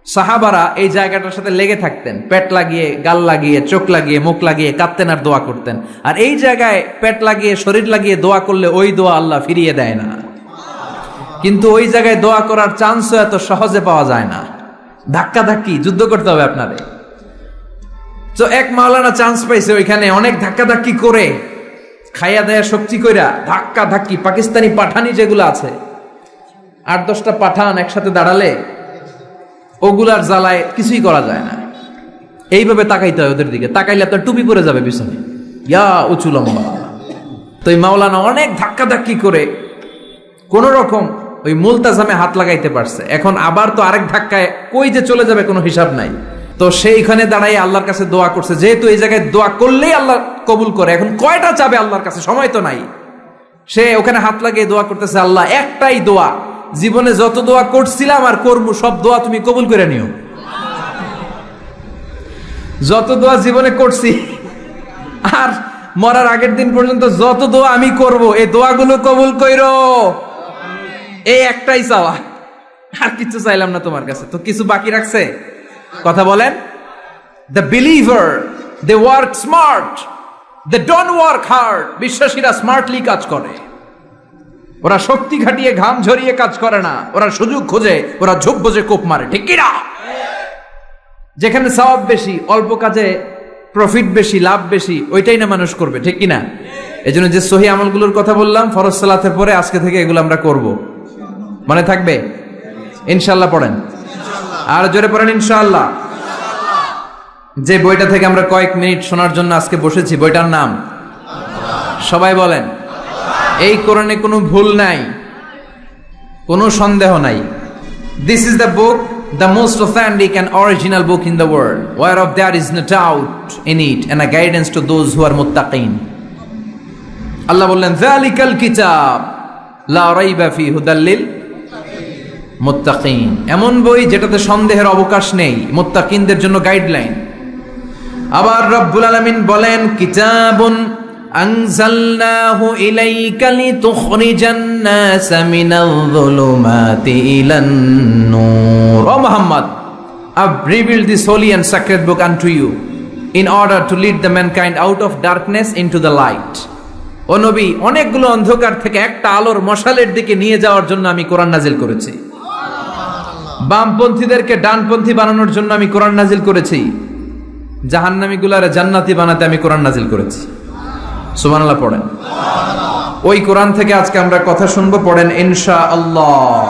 সাহাবারা এই জায়গাটার সাথে লেগে থাকতেন, পেট লাগিয়ে, গাল লাগিয়ে, চোখ লাগিয়ে, মুখ লাগিয়ে কাঁদতেন আর দোয়া করতেন। আর এই জায়গায় পেট লাগিয়ে, শরীর লাগিয়ে দোয়া করলে ওই দোয়া আল্লাহ ফিরিয়ে দেয় না। কিন্তু ওই জায়গায় দোয়া করার চান্সও এত সহজে পাওয়া যায় না, ধাক্কা ধাক্কি যুদ্ধ করতে হবে আপনারে। তো এক মাওলানা চান্স পাইছে ওইখানে, অনেক ধাক্কা ধাক্কি করে, খাইয়া দেয়া শক্তি কইরা ধাক্কা ধাক্কি, পাকিস্তানি পাঠানি যেগুলো আছে, 8-10টা পাঠান একসাথে দাঁড়ালে ওগুলার জ্বালায় কিছুই করা যায় না। এইভাবে তাকাইতে হয় ওদের দিকে, তাকাইলে আপনার টুপি পরে যাবে পিছনে, ইয়া উঁচু লম্বা। তো এই মাওলানা অনেক ধাক্কা ধাক্কি করে কোন রকম ওই মুলতাজামে হাত লাগাইতে পারছে। এখন আবার তো আরেক ধাক্কায় কই যে চলে যাবে কোনো হিসাব নাই। তো সেইখানে দাঁড়াই আল্লাহর কাছে দোয়া করছে, যেহেতু এই জায়গায় দোয়া করলেই আল্লাহ কবুল করে, এখন কয়টা চাবে আল্লাহর কাছে, সময় তো নাই। সে ওখানে হাত লাগিয়ে দোয়া করতেছে, আল্লাহ একটাই দোয়া, জীবনে যত দোয়া করছিলাম আর করবো সব দোয়া তুমি কবুল করে নিও। যত দোয়া জীবনে করছি আর মরার আগের দিন পর্যন্ত যত দোয়া আমি করব, এই দোয়াগুলো কবুল কইরো, এই একটাই চাওয়া, আর কিছু চাইলাম না তোমার কাছে। তো কিছু বাকি রাখছে? কথা বলেন। The believer they work smart, they don't work hard. বিশ্বাসীরা স্মার্টলি কাজ করে, ওরা শক্তি খাটিয়ে ঘাম ঝরিয়ে কাজ করে না, ওরা সুযোগ খোঁজে, ওরা ঝোপ বোঝে কোপ মারে, ঠিক কিনা? যেখানে সওয়াব বেশি, অল্প কাজে প্রফিট বেশি, লাভ বেশি, ওইটাই না মানুষ করবে, ঠিক কিনা? এজন্য যে সহি আমলগুলোর কথা বললাম ফরজ সালাতের পরে আজকে থেকে এগুলো আমরা করব, মনে থাকবে ইনশাআল্লাহ। পড়েন আর জোরে পড়েন ইনশাআল্লাহ। যে বইটা থেকে আমরা কয়েক মিনিট শোনার জন্য আজকে বসেছি, বইটার নাম সবাই বলেন। এই কোরআনে কোনো ভুল নাই, কোনো সন্দেহ নাই। This is the book, the most authentic and original book in the world, whereof there is no doubt in it, and a guidance to those who are muttaqin. আল্লাহ বললেন যালিকাল কিতাব লা রাইবা ফিহি হুদাল লিল মুত্তাকিন। এমন বই যেটাতে সন্দেহের অবকাশ নেই, মুত্তাকিনদের জন্য গাইডলাইন। আবার রব্বুল আলামিন বলেন কিতাবুন আনজালনাহু ইলাইকা লিতুখরিজান নাসা মিনাল যুলুমাতি ইলান নূর। ও Muhammad, I've revealed this holy and sacred book unto you in order to lead the mankind out of darkness into the light. ও নবী, অনেকগুলো অন্ধকার থেকে একটা আলোর মশালের দিকে নিয়ে যাওয়ার জন্য আমি কোরআন নাজিল করেছি। বামপন্থীদেরকে ডানপন্থী বানানোর জন্য আমি কোরআন নাজিল করেছি। জাহান্নামীগুলারে জান্নাতি বানাতে আমি কোরআন নাজিল করেছি। সুবহানাল্লাহ পড়েন। ওই কোরআন থেকে আজকে আমরা কথা শুনবো, পড়েন ইনশাআল্লাহ।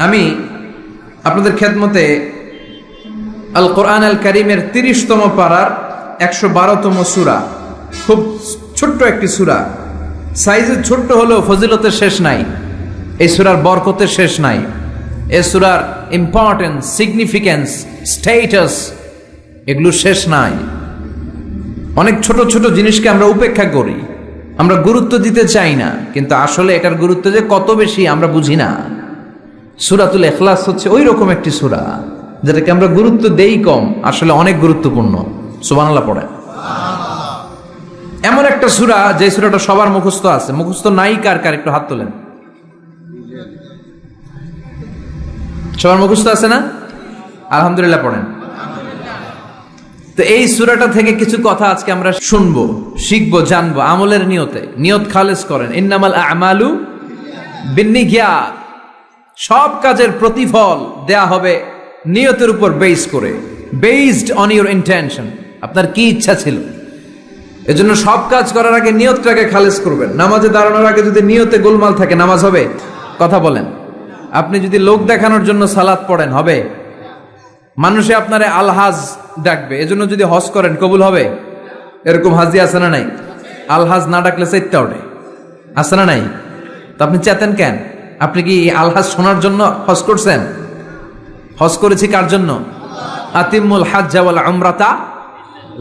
আমি আপনাদের খেদমতে আল কোরআন আল কারীমের 30তম পারার 112তম সূরা, খুব ছোট্ট একটি সূরা, সাইজে ছোট্ট হলেও ফজিলতের শেষ নাই। এই সূরার বরকতের শেষ নাই। এই সূরার ইম্পর্টেন্স, সিগনিফিকেন্স, স্ট্যাটাস এগুলো শেষ নাই। অনেক ছোট ছোট জিনিসকে আমরা উপেক্ষা করি, আমরা গুরুত্ব দিতে চাই না, কিন্তু আসলে এটার গুরুত্ব যে কত বেশি আমরা বুঝি না। সূরাতুল ইখলাস হচ্ছে ওই রকম একটি সূরা যেটাকে আমরা গুরুত্ব দেই কম, আসলে অনেক গুরুত্বপূর্ণ। সুবহানাল্লাহ পড়ে। এমন একটা সূরা যে সূরাটা সবার মুখস্থ আছে। মুখস্থ নাই কার কার একটু হাত তোলেন। সবার মুখস্থ আছে না? আলহামদুলিল্লাহ পড়েন। তো এই সূরাটা থেকে কিছু কথা আজকে আমরা শুনবো, শিখবো, জানবো আমলের নিয়তে। নিয়ত খালেস করেন। ইন্নামাল আমালু বিন্নিয়াত। সব কাজের প্রতিফল দেয়া হবে নিয়তের উপর বেস করে, বেসড অন ইউর ইন্টেনশন। আপনার কি ইচ্ছা ছিল, এজন্য সব কাজ করার আগে নিয়তটাকে খালেস করবেন। নামাজে দাঁড়ানোর আগে যদি নিয়তে গোলমাল থাকে নামাজ হবে? কথা বলেন। আপনি যদি লোক দেখানোর জন্য সালাত পড়েন হবে? মানুষে আপনারে আলহাজ ডাকবে, এজন্য যদি হজ করেন কবুল হবে? এরকম হাজি আছে না নাই? আলহাজ না ডাকলে চাইতে ওঠে, আছে না নাই? তো আপনি চেতেন কেন? আপনি কি আলহাজ শোনার জন্য হজ করছেন? হজ করেছি কার জন্য? আতিমুল হাজ্জা ওয়াল উমরাতা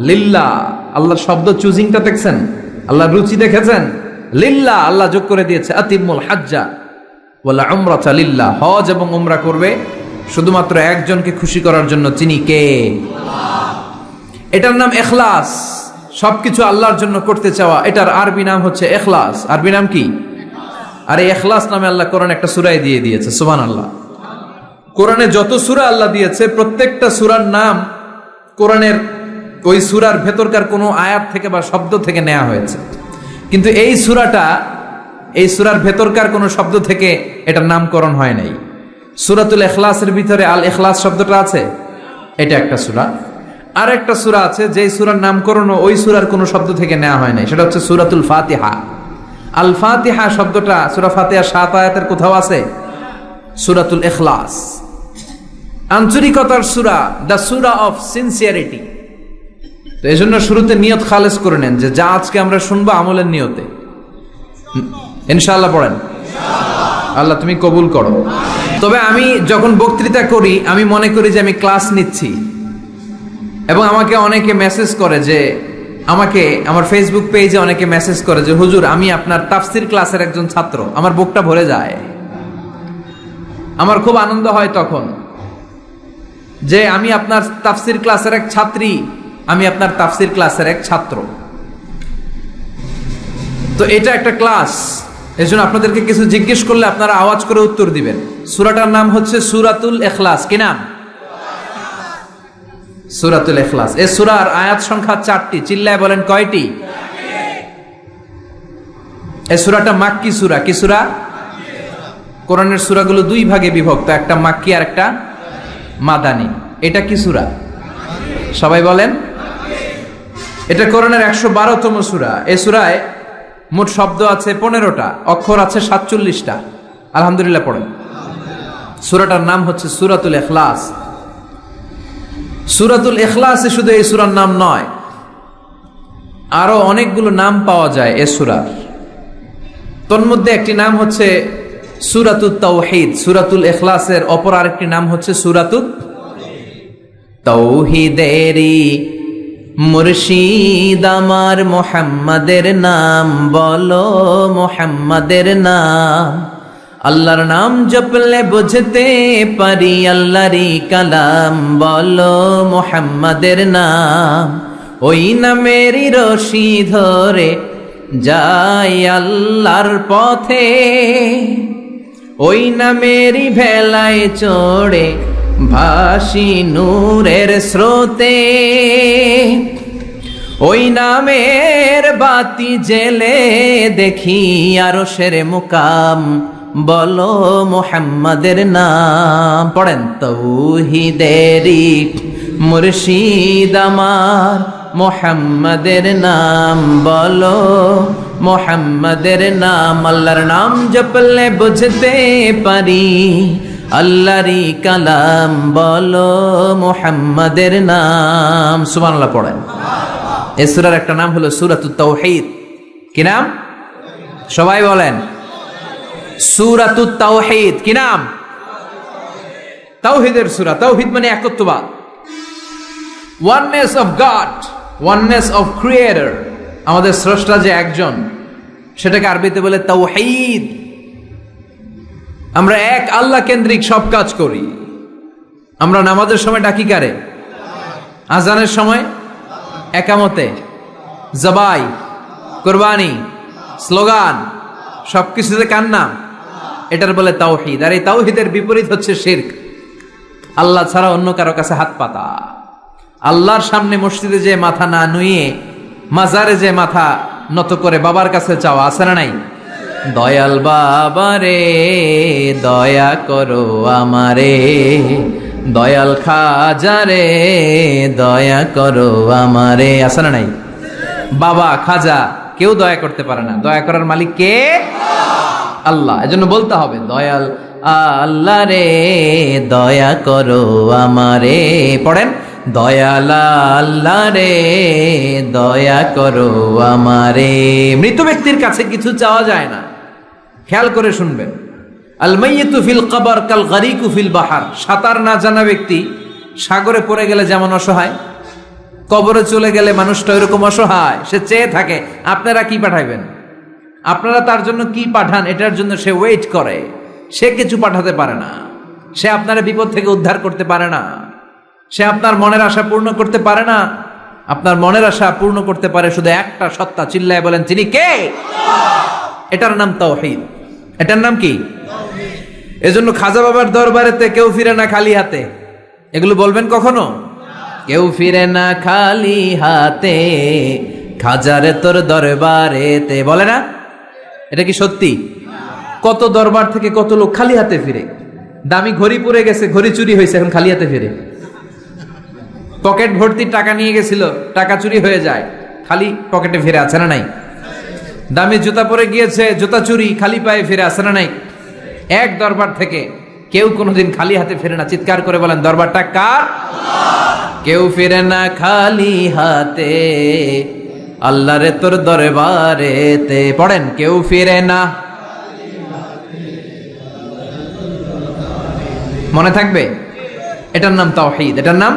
লিল্লাহ। আল্লাহর শব্দ চুজিংটা দেখছেন? আল্লাহর রুচি দেখেছেন? লিল্লাহ, আল্লাহ যোগ করে দিয়েছে। আতিমুল হাজ্জা ওয়াল উমরাতা লিল্লাহ। হজ এবং উমরা করবে শুধুমাত্র একজনকে খুশি করার জন্য। তিনি কে? এটার নাম ইখলাস। সবকিছু আল্লাহর জন্য করতে চাওয়া, এটার আরবি নাম হচ্ছে ইখলাস। আরবি নাম কি? আর এই ইখলাস নামে আল্লাহ কোরআন একটা সূরায় দিয়ে দিয়েছে। সুবহানাল্লাহ। কোরআনে যত সূরা আল্লাহ দিয়েছে প্রত্যেকটা সূরার নাম কোরআনের ওই সূরার ভেতরকার কোনো আয়াত থেকে বা শব্দ থেকে নেওয়া হয়েছে, কিন্তু এই সূরাটা এই সূরার ভেতরকার কোনো শব্দ থেকে এটার নামকরণ হয় নাই। সূরাতুল ইখলাসের ভিতরে আল ইখলাস শব্দটা আছে, এটা একটা সূরা। আর একটা সূরা আছে যেই সূরার নামকরণ ওই সূরার কোনো শব্দ থেকে নেওয়া হয় নাই, সেটা হচ্ছে সূরাতুল ফাতিহা। আল ফাতিহা শব্দটা সূরা ফাতিহা 7 আয়াতের কোথাও আছে? সূরাতুল ইখলাস আন্তরিকতার সূরা, দ্য সূরা অফ সিনসিয়ারিটি। তো এই জন্য শুরুতে নিয়ত খালেস করে নেন যে যা আজকে আমরা শুনবো আমলের নিয়তে। ইনশাআল্লাহ পড়েন। আল্লাহ তুমি কবুল করো। তবে আমি যখন বক্তৃতা করি আমি মনে করি যে আমি ক্লাস নিচ্ছি, এবং আমাকে অনেকে মেসেজ করে যে, আমাকে আমার ফেসবুক পেজে অনেকে মেসেজ করে যে হুজুর আমি আপনার তাফসির ক্লাসের একজন ছাত্র, আমার বুকটা ভরে যায়। আমার খুব আনন্দ হয় তখন যে আমি আপনার তাফসির ক্লাসের এক ছাত্রী, আমি আপনার তাফসির ক্লাসের এক ছাত্র। তো এটা একটা ক্লাস, এজন্য আপনাদেরকে কিছু জিজ্ঞেস করলে আপনারা আওয়াজ করে উত্তর দিবেন। সূরাটার নাম হচ্ছে সূরাতুল ইখলাস। কি নাম? সূরাতুল ইখলাস। এই সূরার আয়াত সংখ্যা 4টি। চিল্লায় বলেন কয়টি? এই সূরাটা মাক্কি সূরা। কি সূরা? কোরআনের সূরাগুলো দুই ভাগে বিভক্ত, একটা মাক্কি আর একটা মাদানী। এটা কি সূরা? সবাই বলেন। এটা কোরআনের 112তম সূরা। এই সূরায় মোট শব্দ আছে 15টা, অক্ষর আছে 47টা। আলহামদুলিল্লাহ পড়েন। সূরাটার নাম হচ্ছে সূরাতুল ইখলাস। সূরাতুল ইখলাসে শুধু এই সূরার নাম নয়, আরো অনেকগুলো নাম পাওয়া যায় এই সূরার। তন্মধ্যে একটি নাম হচ্ছে সূরাতুত তাওহীদ। সূরাতুল ইখলাসের অপর আরেকটি নাম হচ্ছে সূরাতুত তাওহীদেরি মুর্শিদ আমার মুহাম্মাদের নাম বলো, মুহাম্মাদের নাম। আল্লাহর নাম জপলে বুঝতে পারি আল্লাহরই কালাম বলো, মুহাম্মাদের নাম। ওই নামেরই রশি ধরে যাই আল্লাহর পথে, ওই নামেরই ভেলায় চড়ে ভাসি নূরের স্রোতে। ওই নামের বাতি জেলে দেখি আরশের মুকাম বলো, মুহাম্মাদের নাম। পড়েন। তাওহীদেরি মুর্শিদ আমার মুহাম্মাদের নাম বলো, মুহাম্মাদের নাম। আল্লাহর নাম জপলে বুঝতে পারি আল্লাহরই কালাম বলো, মুহাম্মাদের নাম। সুবহানাল্লাহ পড়েন। এই সূরার একটা নাম হলো সূরাতুত তাওহীদ। কি নাম? সবাই বলেন। সূরাতুত তাওহীদ। কি নাম? তাওহীদের সূরা। তাওহীদ মানে একত্ববাদ, oneness of God, oneness of creator. আমাদের স্রষ্টা যে একজন, সেটাকে আরবিতে বলে তাওহীদ। আমরা এক আল্লাহ কেন্দ্রিক সব কাজ করি। আমরা নামাজের সময় ডাকি কারে? আজানের সময়, একামতে, জবাই, কুরবানি, স্লোগান, সবকিছুতে কার নাম? এটার বলে তাওহীদ। আর এই তাওহীদের বিপরীত হচ্ছে শিরক। আল্লাহ ছাড়া অন্য কারো কাছে হাত পাতা। আল্লাহর সামনে মসজিদে যে মাথা না নুয়ে মাজারে যে মাথা নত করে বাবার কাছে চাওয়া, আছে না নাই? দয়াল বাবা রে দয়া করো আমারে, দয়াল খাজা রে দয়া করো আমারে, আছে না নাই? বাবা খাজা কেউ দয়া করতে পারে না, দয়া করার মালিক কে? আল্লাহ। এজন্য বলতে হবে দয়াল আল্লাহ রে দয়া করো আমারে। পড়েন। দয়াল আল্লাহ রে দয়া করো আমারে। মৃত ব্যক্তির কাছে কিছু চাওয়া যায় না। খেয়াল করে শুনবেন। আল মাইয়িতু ফিল কবর কাল গারিকু ফিল বাহার। সাঁতার না জানা ব্যক্তি সাগরে পড়ে গেলে যেমন অসহায়, কবরে চলে গেলে মানুষটা এরকম অসহায়, সে চেয়ে থাকে আপনারা কি পাঠাইবেন, আপনারা তার জন্য কি পাঠান, এটার জন্য সে ওয়েট করে। সে কিছু পাঠাতে পারে না, সে আপনার বিপদ থেকে উদ্ধার করতে পারে না, সে আপনার মনের আশা পূর্ণ করতে পারে না। আপনার মনের আশা পূর্ণ করতে পারে শুধু একটা সত্তা। চিল্লায় বলেন তিনি কে? এটার নাম তাওহীদ। এটার নাম কি? এজন্য খাজা বাবার দরবারেতে কেউ ফিরে না খালি হাতে। এগুলো বলবেন কখনো? কেউ ফিরে না খালি হাতে, খাজারে তোর দরবারেতে, বলে না? এটা কি সত্যি? কত দরবার থেকে কত লোক খালি হাতে ফিরে। দামি ঘড়ি পরে গেছে, ঘড়ি চুরি হয়েছে, এখন খালি হাতে ফিরে। পকেট ভর্তি টাকা নিয়ে গেছিল, টাকা চুরি হয়ে যায়, খালি পকেটে ফিরে, আছে না নাই? দামি জুতা পরে গিয়েছে, জুতা চুরি, খালি পায়ে ফিরে, আছে না নাই? এক দরবার থেকে কেউ কোনোদিন খালি হাতে ফিরে না। চিৎকার করে বলেন দরবারটা কার? কেউ ফিরে না খালি হাতে, আল্লাহ রে তোর দরবারেতে। পড়েন। কেউ ফিরে না। মনে থাকবে? এটার নাম তাওহীদ। এটার নাম।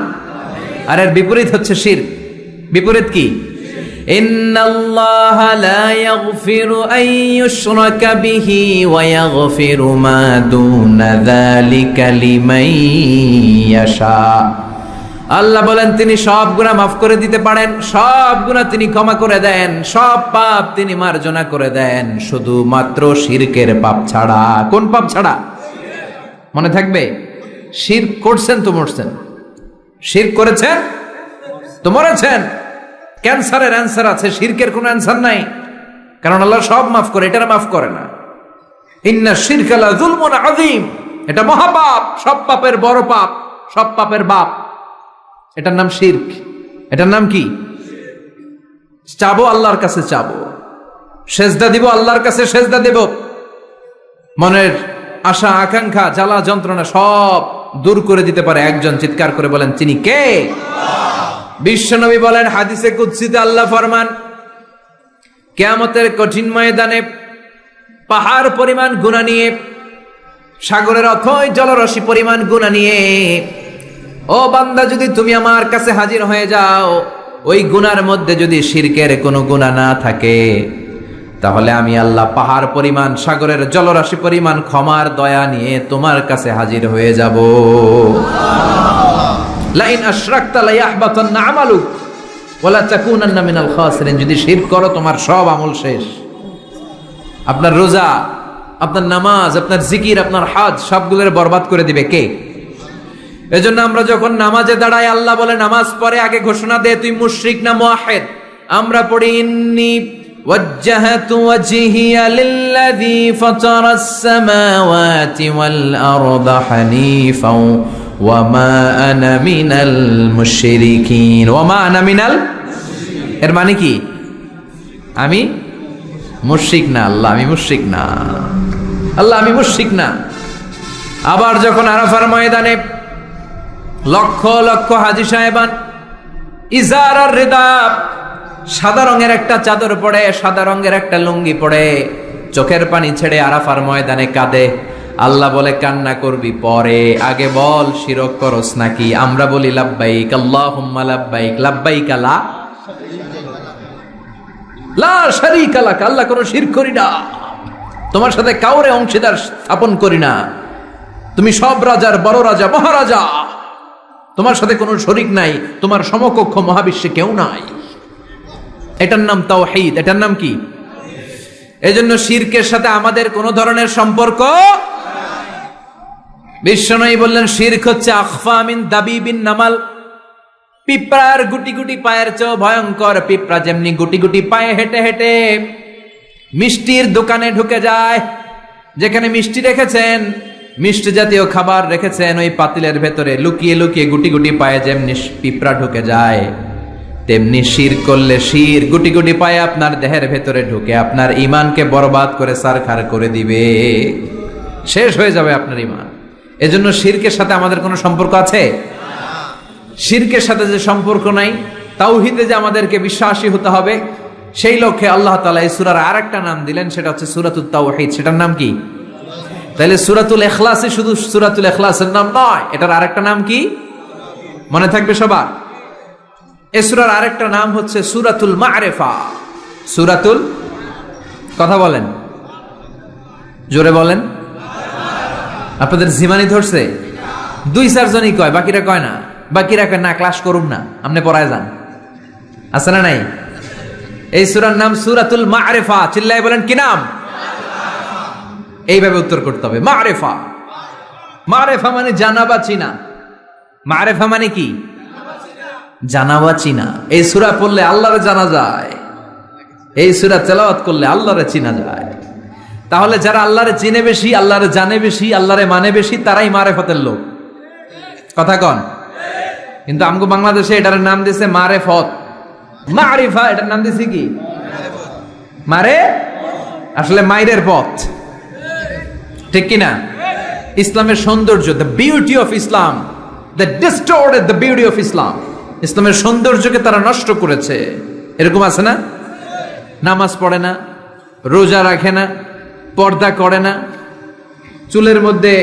আর এর বিপরীত হচ্ছে শিরক। বিপরীত কি? ইন্নাল্লাহা লা ইয়াগফিরু আন ইউশরাকা বিহি ওয়া ইয়াগফিরু মা দুনা যালিকা লিমান ইয়াশা। আল্লাহ বলেন তিনি সব গুনাহ মাফ করে দিতে পারেন, সব গুনাহ তিনি ক্ষমা করে দেন, সব পাপ তিনি মার্জনা করে দেন, শুধুমাত্র শিরকের পাপ ছাড়া। কোন পাপ ছাড়া? মনে থাকবে? শিরক করছেন তো মরছেন, শিরক করেছেন তো মরেছেন। ক্যান্সারের অ্যান্সার আছে, শিরকের কোনো অ্যান্সার নাই, কারণ আল্লাহ সব মাফ করে, এটা মাফ করে না। ইন্না শিরকা লা যুলমুন আযীম। এটা মহাপাপ, সব পাপের বড় পাপ, সব পাপের বাপ। এটার নাম শিরক। এটার নাম কি? চাবো আল্লাহর কাছে চাবো, সেজদা দিব আল্লাহর কাছে সেজদা দেব, মনের আশা আকাঙ্ক্ষা জ্বালা যন্ত্রণা সব দূর করে দিতে পারে একজন। চিৎকার করে বলেন তিনি কে? বিশ্বনবী বলেন হাদিসে কুদসিতে আল্লাহ ফরমান, কিয়ামতের কঠিন ময়দানে পাহাড় পরিমাণ গুনাহ নিয়ে, সাগরের অথই জলরাশি পরিমাণ গুনাহ নিয়ে, ও বান্দা যদি তুমি আমার কাছে হাজির হয়ে যাও, ওই গুনার মধ্যে যদি শিরকের কোনো গুনাহ না থাকে, তাহলে আমি আল্লাহ পাহাড় পরিমাণ সাগরের জলরাশি পরিমাণ ক্ষমার দয়া নিয়ে তোমার কাছে হাজির হয়ে যাব। লাইন আশরাকতা লায়াহবাতান্না আমালুক ওয়ালা তাকুনান্না মিনাল খাসিরিন। যদি শিরক করো তোমার সব আমল শেষ। আপনার রোজা, আপনার নামাজ, আপনার জিকির, আপনার হজ সবগুলোর বরবাদ করে দিবে কে? এজন্য আমরা যখন নামাজে দাঁড়াই, আল্লাহ বলে নামাজ পড়ে আগে ঘোষণা দে তুই মুশরিক না মুওয়াহিদ। আমরা পড়ি ইন্নী ওয়াজ্জাহাতু ওয়াজহিয়া লিল্লাযী ফাতারাস সামাওয়াতি ওয়াল আরদা হানিফাও ওয়া মা আনা মিনাল মুশরিকিন। ওয়া মা আনা মিনাল, এর মানে কি? আমি মুশরিক না। আল্লাহ আমি মুশরিক না, আল্লাহ আমি মুশরিক না। আবার যখন আরাফার ময়দানে লক্ষ লক্ষ হাজী সাহেবান ইজার আর রিদা, সাদা রঙের একটা চাদর পরে, সাদা রঙের একটা লুঙ্গি পরে, চোখের পানি ছেড়ে আরাফার ময়দানে কাঁদে। আল্লাহ বলে কান্না করবি পরে, আগে বল শিরক করস নাকি? আমরা বলি লাব্বাইক আল্লাহুম্মা লাব্বাইক, লাব্বাইক লা শারীকা লাক, আল্লাহ কোনো শিরক করি না, তোমার সাথে কাউরে অংশীদার স্থাপন করি না, তুমি সব রাজার বড় রাজা, মহারাজা, তোমার সাথে কোনো শরীক নাই, তোমার সমকক্ষ মহাবিশ্বে কেউ নাই। এটার নাম তাওহীদ। এটার নাম কি? এজন্য শিরকের সাথে আমাদের কোনো ধরনের সম্পর্ক। বিশ্বনবী বললেন শিরক হচ্ছে আখফা মিন দাবিবিন নামাল, পিঁপড়ার গুটি গুটি পায়ের চেয়েও ভয়ঙ্কর। পিঁপড়া যেমনি গুটি গুটি পায়ে হেঁটে হেঁটে মিষ্টির দোকানে ঢুকে যায়, যেখানে মিষ্টি রেখেছেন, মিষ্টি জাতীয় খাবার রেখেছেন, ওই পাতিলের ভেতরে লুকিয়ে লুকিয়ে গুটি গুটি পায়ে যেমনি পিঁপড়া ঢুকে যায়, তেমনি শিরক করলে শির গুটি গুটি পায়ে আপনার দেহের ভেতরে ঢুকে আপনার ঈমানকে বরবাদ করে সারখার করে দিবে, শেষ হয়ে যাবে আপনার ঈমান। এজন্য শিরকের সাথে আমাদের কোনো সম্পর্ক আছে? শিরকের সাথে যে সম্পর্ক নাই, তাওহীদে যে আমাদেরকে বিশ্বাসী হতে হবে, সেই লক্ষ্যে আল্লাহ তাআলা এই সূরার আরেকটা নাম দিলেন, সেটা হচ্ছে সূরাতুত তাওহীদ। সেটার নাম কি? তাহলে সূরাতুল ইখলাসে শুধু সূরাতুল ইখলাসের নাম নয়, এটার আরেকটা নাম কি মনে থাকবে সবার? এই সূরার আরেকটা নাম হচ্ছে সূরাতুল মা'রিফা। সূরাতুল, কথা বলেন, জোরে বলেন। আপনাদের জিমানি ধরছে? 2-4 জনই কয়, বাকিরা কয় না। বাকিরা কয় না ক্লাস করুম না, আপনি পড়ায় যান। আছে না নাই? এই সূরার নাম সূরাতুল মা'রিফা। চিল্লায় বলেন কি নাম? এইভাবে উত্তর করতে হবে, মা'রিফা। মা'রিফা মানে জানা বা চিনা। মা'রিফা মানে কি? জানা বা চিনা। এই সূরা পড়লে আল্লাহরে জানা যায়, এই সূরা তেলাওয়াত করলে আল্লাহরে চিনা যায়। তাহলে যারা আল্লাহরে চিনে বেশি, আল্লাহরে জানে বেশি, আল্লাহরে মানে বেশি, তারাই মারেফতের লোক। কথা কন? কিন্তু আমগো বাংলাদেশে এটার নাম দিয়েছে মারেফত। মারিফা এটার নাম দিয়েছে কি? মারে, আসলে মাইরের পথ, ঠিক কিনা? ইসলামের সৌন্দর্য, the beauty of Islam, the distorted the beauty of Islam. ইসলামের সৌন্দর্যকে তারা নষ্ট করেছে। এরকম আছে না? নামাজ পড়ে না, রোজা রাখে না, পর্দা করে না, চুলের মধ্যে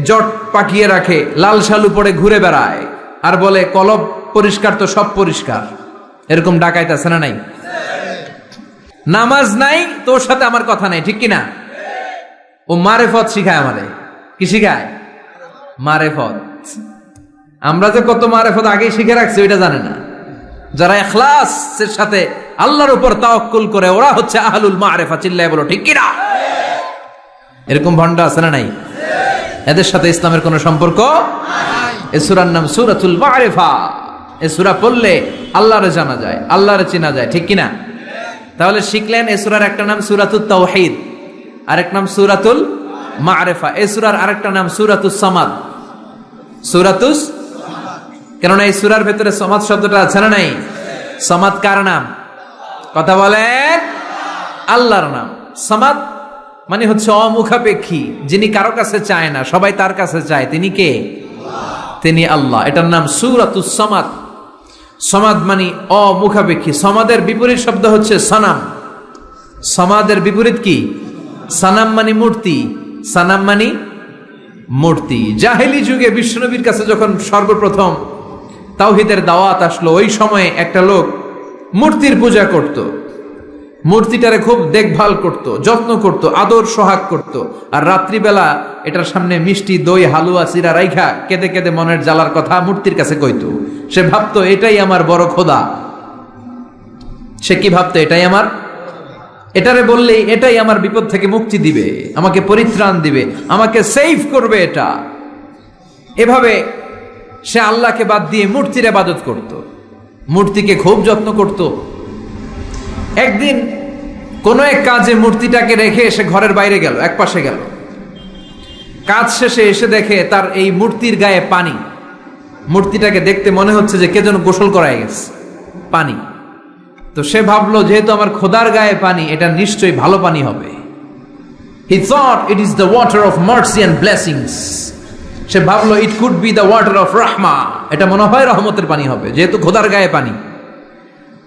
জট পাকিয়ে রাখে, লাল শালু পরে ঘুরে বেড়ায়, আর বলে কলব পরিষ্কার তো সব পরিষ্কার। এরকম ডাকাইত আছে না নাই? নামাজ নাই, তোর সাথে আমার কথা নাই, ঠিক কিনা? ও মারেফত শিখায় আমাদের। কি শিখায়? মারেফত। আমরা যে কত মারেফত আগেই শিখে রাখছি ওইটা জানে না। যারা ইখলাসের সাথে আল্লাহর উপর তাওয়াক্কুল করে, ওরা হচ্ছে আহলুল মারেফা। চিল্লায় বলো ঠিক কিনা? এরকম ভন্ডা আছে না নাই? এদের সাথে ইসলামের কোনো সম্পর্ক নাই। এই সূরার নাম সূরাতুল মা'রিফা। এই সূরা পড়লে আল্লাহরে জানা যায়, আল্লাহরে চেনা যায়, ঠিক কিনা? তাহলে শিখলেন এই সূরার একটা নাম সূরাতুত তাওহীদ, আরেক নাম সূরাতুল মা'রিফা। এই সূরার আরেকটা নাম সূরাতুস সামাদ। সূরাতুস, কেননা এই সূরার ভেতরে সামাদ শব্দটা আছে না নাই? সামাদ কার নাম? কথা বলেন, আল্লাহর নাম। সামাদ মানে হচ্ছে অমুখাপেক্ষী, যিনি কারো কাছে চায় না, সবাই তার কাছে চায়। তিনি কে? তিনি আল্লাহ। এটার নাম সূরাতুস সামাদ। সামাদ মানে অমুখাপেক্ষী। সামাদের বিপরীত শব্দ হচ্ছে সানাম। সামাদের বিপরীত কি? সানাম মানে মূর্তি। সানাম মানে মূর্তি। জাহেলি যুগে বিশ্বনবীর কাছে যখন সর্বপ্রথম তাওহীদের দাওয়াত আসলো, ওই সময়ে একটা লোক মূর্তির পূজা করত, মূর্তিটারে খুব দেখভাল করত, যত্ন করত, আদর সোহাগ করত। আর রাত্রিবেলা এটার সামনে মিষ্টি দই হালুয়া চিরা রাইখা কেঁদে কেঁদে মনের জ্বালার কথা মূর্তির কাছে কইত। সে ভাবতো এটাই আমার বড় খোদা। সে কি ভাবতো? এটাই আমার, এটারে বললেই এটাই আমার বিপদ থেকে মুক্তি দিবে, আমাকে পরিত্রাণ দিবে, আমাকে সেভ করবে এটা। এভাবে সে আল্লাহকে বাদ দিয়ে মূর্তির ইবাদত করত, মূর্তিকে খুব যত্ন করত। একদিন কোন এক কাজে মূর্তিটাকে রেখে সে ঘরের বাইরে গেল, এক পাশে গেল। কাজ শেষে এসে দেখে তার এই মূর্তির গায়ে পানি। মূর্তিটাকে দেখতে মনে হচ্ছে যে কে যেন গোসল করায় গেছে, পানি। তো সে ভাবলো যেহেতু আমার খোদার গায়ে পানি, এটা নিশ্চয়ই ভালো পানি হবে। He thought it is the water of mercy and blessings. সে ভাবলো it could be the water of rahma. এটা মনে হয় রহমতের পানি হবে, যেহেতু খোদার গায়ে পানি।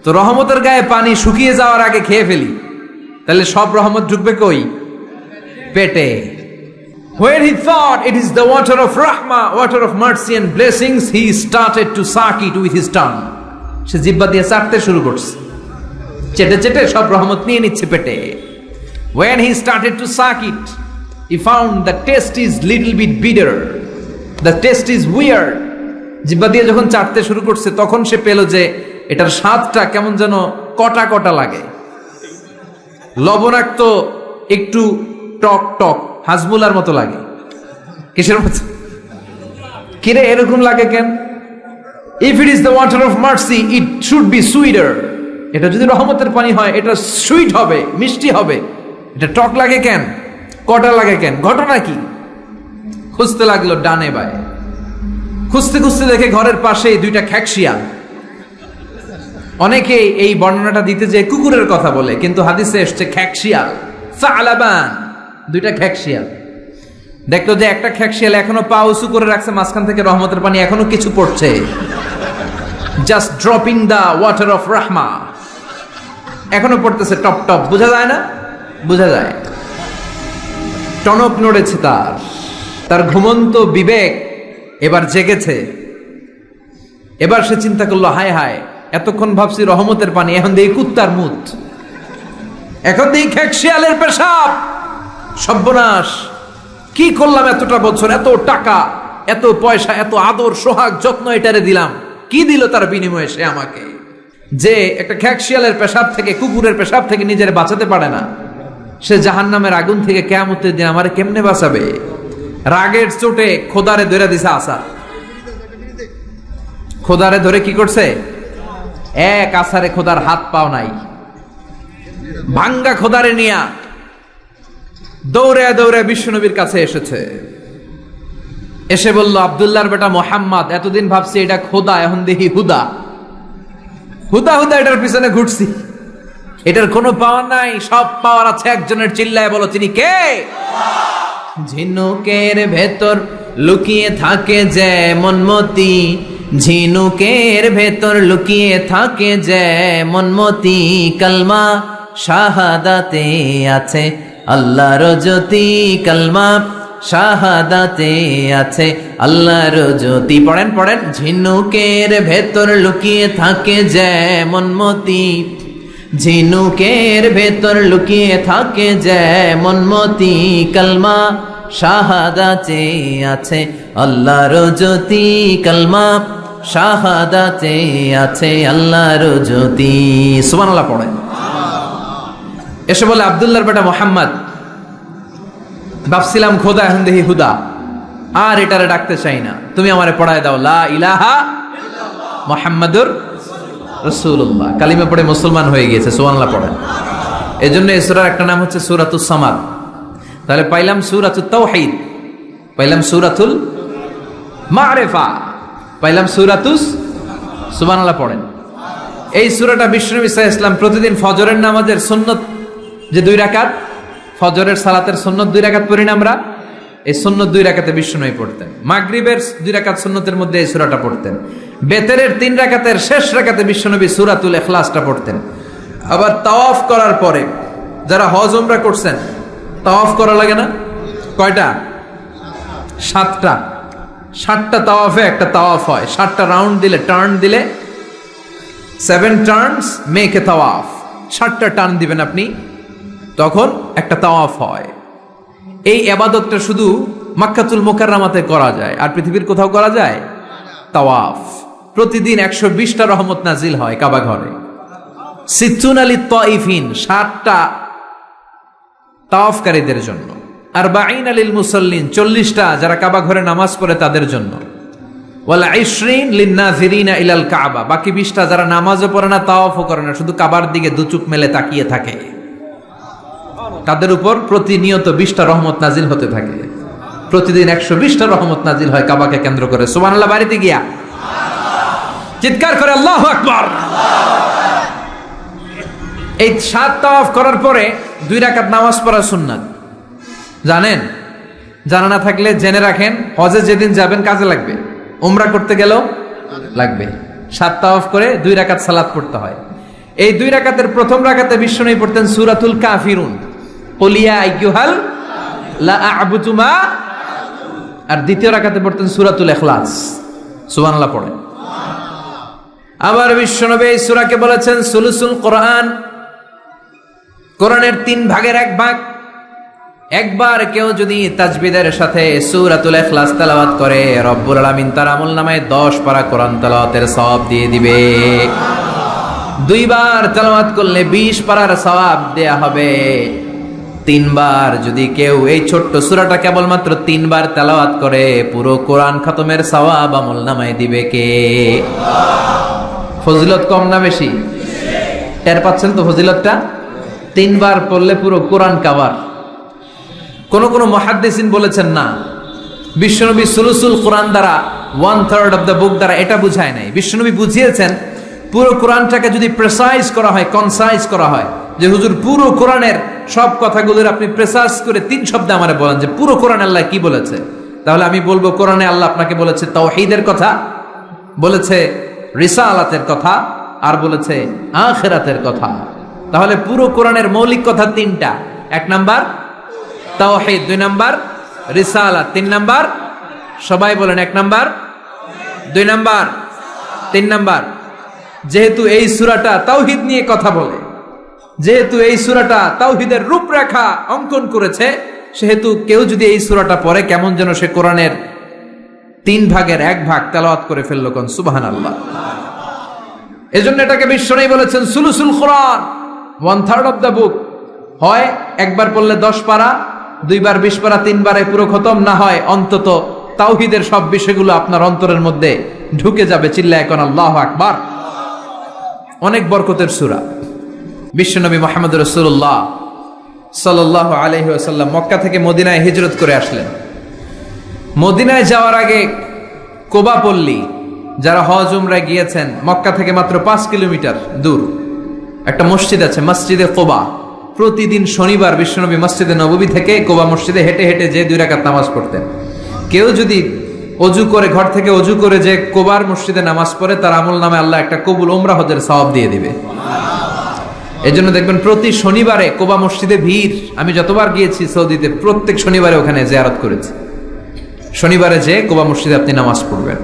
তো রহমতের গায়ে পানি শুকিয়ে যাওয়ার আগে খেয়ে ফেলি, তাহলে সব রহমত ঢুকবে কই? পেটে। When he thought it is the water of rahma, water of mercy and blessings, he started to suck it with his tongue. সে জিহ্বা দিয়ে চাটতে শুরু করছে, চেটে চেটে সব রহমত নিয়ে নিচ্ছে পেটে। When he started to suck it, he found the taste is little bit bitter. The taste is weird. জিহ্বা দিয়ে যখন চাটতে শুরু করছে, তখন সে পেল যে এটার স্বাদটা কেমন যেন কটা কটা লাগে, লবণাক্ত, একটু টক টক, হাজমুলার মতো লাগে। কিসের মতো? কিরে এরকম লাগে কেন? If it is the water of mercy, it should be sweeter. এটা যদি রহমতের পানি হয়, এটা সুইট হবে, মিষ্টি হবে। এটা টক লাগে কেন, কটা লাগে কেন, ঘটনা কি? খুঁজতে লাগলো ডানে বায়ে। খুঁজতে খুঁজতে দেখে ঘরের পাশেই দুইটা খ্যাকশিয়াল। অনেকে এই বর্ণনাটা দিতে যে কুকুরের কথা বলে, কিন্তু হাদিসে এসছে খ্যাকশিয়াল, সালাবান, দুইটা খ্যাকশিয়াল। দেখতো যে একটা খ্যাকশিয়াল এখনো পা উঁচু করে রাখছে, মাঝখান থেকে রহমতের পানি এখনো কিছু পড়ছে, just dropping the water of রাহমা, এখনো পড়তেছে টপ টপ। বোঝা যায় না? বোঝা যায়। টনক নড়েছে তার, তার ঘুমন্ত বিবেক এবার জেগেছে। এবার সে চিন্তা করলো, হায় হায়, এতক্ষণ ভাবছি রহমতের পানি, এখন দেখি কুত্তার মুত, এখন দেখি খ্যাকশিয়ালের পেশাব। সর্বনাশ, কি করলাম এতটা বছর, এত টাকা, এত পয়সা, এত আদর সোহাগ যত্ন এটারে দিলাম, কি দিল তার বিনিময়ে সে আমাকে? যে একটা খ্যাকশিয়ালের পেশাব থেকে, কুকুরের পেশাব থেকে নিজের বাঁচাতে পারে না, সে জাহান্নামের আগুন থেকে কিয়ামতের দিন আমারে কেমনে বাঁচাবে? রাগের চোটে খোদারে ধরে দিছে আসা। খোদারে ধরে কি করছে? এক আসারে খোদার হাত পাও নাই, ভাঙ্গা খোদারে নিয়া দৌড়ে দৌড়ে বিশ্বনবীর কাছে এসেছে। এসে বলল, আব্দুল্লাহর বেটা মোহাম্মদ, এতদিন ভাবছি এটা খোদা, এখন দেখি হুদা। হুদা হুদা এটার পিছনে ঘুরছি, এটার কোনো পাওয়ার নাই, সব পাওয়ার আছে একজনের। চিল্লায় বলো, তিনি কে? ঝিনুকের ভেতর লুকিয়ে থাকে যেমন মতি, ঝিনুকের ভেতর লুকিয়ে থাকে যেমন মতি, কালমা শাহাদাতে আছে আল্লাহর জ্যোতি, কালমা শাহাদাতে আছে আল্লাহর জ্যোতি। পড়েন পড়েন। ঝিনুকের ভেতর লুকিয়ে থাকে যেমন মতি, ঝিনুকের ভেতর লুকিয়ে থাকে যেমন মতি, কালমা শাহাদাতে আছে আল্লাহর জ্যোতি, কালমা শাহাদাতে আছে আল্লাহর জ্যোতি। সুবহানাল্লাহ পড়েন। এসে বলে, আব্দুল্লাহর বেটা মোহাম্মদ, ভাবছিলাম খোদা, এখন দেখি হুদা, আর এটারে ডাকতে চাই না, তুমি আমারে পড়ায় দাও লা ইলাহা মুহাম্মাদুর রাসূলুল্লাহ। কালিমা পড়ে মুসলমান হয়ে গিয়েছে। সুবহানাল্লাহ পড়েন। এজন্য এই সূরার একটা নাম হচ্ছে সূরাতুস সামাদ। তাহলে পাইলাম সূরাতুত তাওহীদ, পাইলাম সূরাতুল মারিফা, পাইলাম সূরাতুস, সুবহানাল্লাহ পড়েন, এই সূরাটা বিশ্বনবী সাল্লাল্লাহু আলাইহি ওয়াসাল্লাম প্রতিদিন ফজরের নামাজের সুন্নত যে 2 রাকাত, ফজরের সালাতের সুন্নত 2 রাকাত পড়ি না আমরা, এই সুন্নত 2 রাকাতে বিশ্বনবী পড়তেন। মাগরিবের 2 রাকাত সুন্নতের মধ্যে এই সূরাটা পড়তেন। বেতেরের 3 রাকাতের শেষ রাকাতে বিশ্বনবী সূরাতুল ইখলাসটা পড়তেন। আবার তাওয়াফ করার পরে যারা হজ উমরা করছেন, তাওয়াফ করা লাগে না? কয়টা? 7টা। 7টা তাওয়াফে একটা তাওয়াফ হয়। 7টা রাউন্ড দিলে, টার্ন দিলে 7 টার্নস মেক এ তাওয়াফ। 7টা টার্ন দিবেন আপনি, তখন একটা তাওয়াফ হয়। এই ইবাদতটা শুধু মক্কাতুল মুকাররমাতে করা যায়, আর পৃথিবীর কোথাও করা যায়? তাওয়াফ। প্রতিদিন 120টা রহমত নাজিল হয় কাবা ঘরে। সিত্তুন আলিত তাইফিন, 7টা তাওয়াফকারীদের জন্য। আর 40 আলিল মুসাল্লিন, 40টা যারা কাবা ঘরে নামাজ পড়ে তাদের জন্য। ওয়াল 20 লিন্নাযিরিনা ইলাল কাবা, বাকি 20টা যারা নামাজও পড়ে না, তাওয়াফও করে না, শুধু কাবার দিকে দুচুক মেলে তাকিয়ে থাকে, তাদের উপর প্রতিনিয়ত 20টা রহমত নাজিল হতে থাকে। প্রতিদিন 120টা রহমত নাজিল হয় কাবাকে কেন্দ্র করে। সুবহানাল্লাহ। বাড়িতে গিয়া চিৎকার করে আল্লাহু আকবার। এই 7 তাওয়াফ করার পরে 2 রাকাত নামাজ পড়া সুন্নাত, জানেন? জানা না থাকলে জেনে রাখেন, হজে যেদিন যাবেন কাজে লাগবে, উমরা করতে গেলেও লাগবে। 7 তাওয়াফ করে 2 রাকাত সালাত পড়তে হয়। এই 2 রাকাতের প্রথম রাকাতে বিশ্বনবী পড়তেন সূরাতুল কাফিরুন, কুল ইয়া আইয়ুহাল লা আ'বুদু মা, আর দ্বিতীয় রাকাতে পড়তেন সূরাতুল ইখলাস। সুবহানাল্লাহ পড়েন। আবার বিশ্বনবী এই সূরাকে বলেছেন সুলুসুল কোরআন, কোরআনের 3 ভাগের 1 ভাগ। একবার কেউ যদি তাজবিদের সাথে সূরাতুল ইখলাস তেলাওয়াত করে, রব্বুল আলামিন তার আমলনামায় 10 পারা কোরআন তেলাওয়াতের সওয়াব দিয়ে দিবে। 2 বার তেলাওয়াত করলে 20 পারার সওয়াব দেয়া হবে। 3 বার যদি কেউ এই ছোট্ট সূরাটা কেবলমাত্র 3 বার তেলাওয়াত করে, পুরো কোরআন খতমের সওয়াব আমলনামায় দিবে কে? ফজিলত কম না বেশি? টের পাচ্ছেন তো ফজিলতটা? 3 বার পড়লে পুরো কোরআন কভার। কোন কোন মুহাদ্দিসিন বলেছেন না, বিশ্বনবী সুলুসুল কোরআন দ্বারা 1/3 অফ দ্য বুক দ্বারা এটা বুঝায় নাই। বিশ্বনবী বুঝিয়েছেন পুরো কোরআনটাকে যদি প্রেসাইজ করা হয়, কনসাইজ করা হয়, যে হুজুর পুরো কোরআনের সব কথাগুলোর আপনি প্রেসাইজ করে 3 শব্দে আমারে বলেন যে পুরো কোরআন আল্লাহ কি বলেছে, তাহলে আমি বলবো কোরআনে আল্লাহ আপনাকে বলেছে তাওহীদের কথা, বলেছে রিসালাতের কথা, আর বলেছে আখিরাতের কথা। তাহলে পুরো কোরআনের মৌলিক কথা 3টা। 1 নাম্বার তাওহীদ, 2 নাম্বার রিসালাত, 3 নাম্বার সবাই বলেন 1 নাম্বার, 2 নাম্বার, 3 নাম্বার। যেহেতু এই সূরাটা তাওহীদ নিয়ে কথা বলে, যেহেতু এই সূরাটা তাওহীদের রূপরেখা অঙ্কন করেছে, সেহেতু কেউ যদি এই সূরাটা পড়ে কেমন যেন সে কোরআনের 3 ভাগের 1 ভাগ তেলাওয়াত করে ফেললো। কোন সুবহানাল্লাহ। এজন্য এটাকে বিশ্বনবী বলেছেন সুলুসুল কোরআন, 1/3 অফ দ্য বুক। হয় একবার পড়লে 10 পারা, 2 বার 20 পারা, 3 বারে পুরো খতম, না হয় অন্তত তাওহীদের সব বিষয়গুলো আপনার অন্তরের মধ্যে ঢুকে যাবে। চিল্লায় কোন আল্লাহু আকবার। অনেক বরকতের সূরা। বিশ্বনবী মুহাম্মদ রাসূলুল্লাহ সাল্লাল্লাহু আলাইহি ওয়াসাল্লাম মক্কা থেকে মদিনায় হিজরত করে আসলেন। মদিনায় যাওয়ার আগে কোবা পল্লী, যারা হজ উমরায় গিয়েছেন, মক্কা থেকে মাত্র 5 কিলোমিটার দূর একটা মসজিদ আছে, মসজিদে কোবা। প্রতিদিন শনিবার বিশ্বনবী মসজিদে নববী থেকে কোবা মসজিদে হেঁটে হেঁটে যে 2 রাকাত নামাজ পড়তেন। কেউ যদি অজু করে, ঘর থেকে অজু করে যে কোবার মসজিদে নামাজ পড়ে, তার আমল নামে আল্লাহ একটা কবুল উমরা হজের সওয়াব দিয়ে দিবে। এই জন্য দেখবেন প্রতি শনিবারে কোবা মসজিদে ভিড়। আমি যতবার গিয়েছি সৌদিতে, প্রত্যেক শনিবারে ওখানে জিয়ারত করেছি। শনিবারে যে কোবা মসজিদে আপনি নামাজ পড়বেন।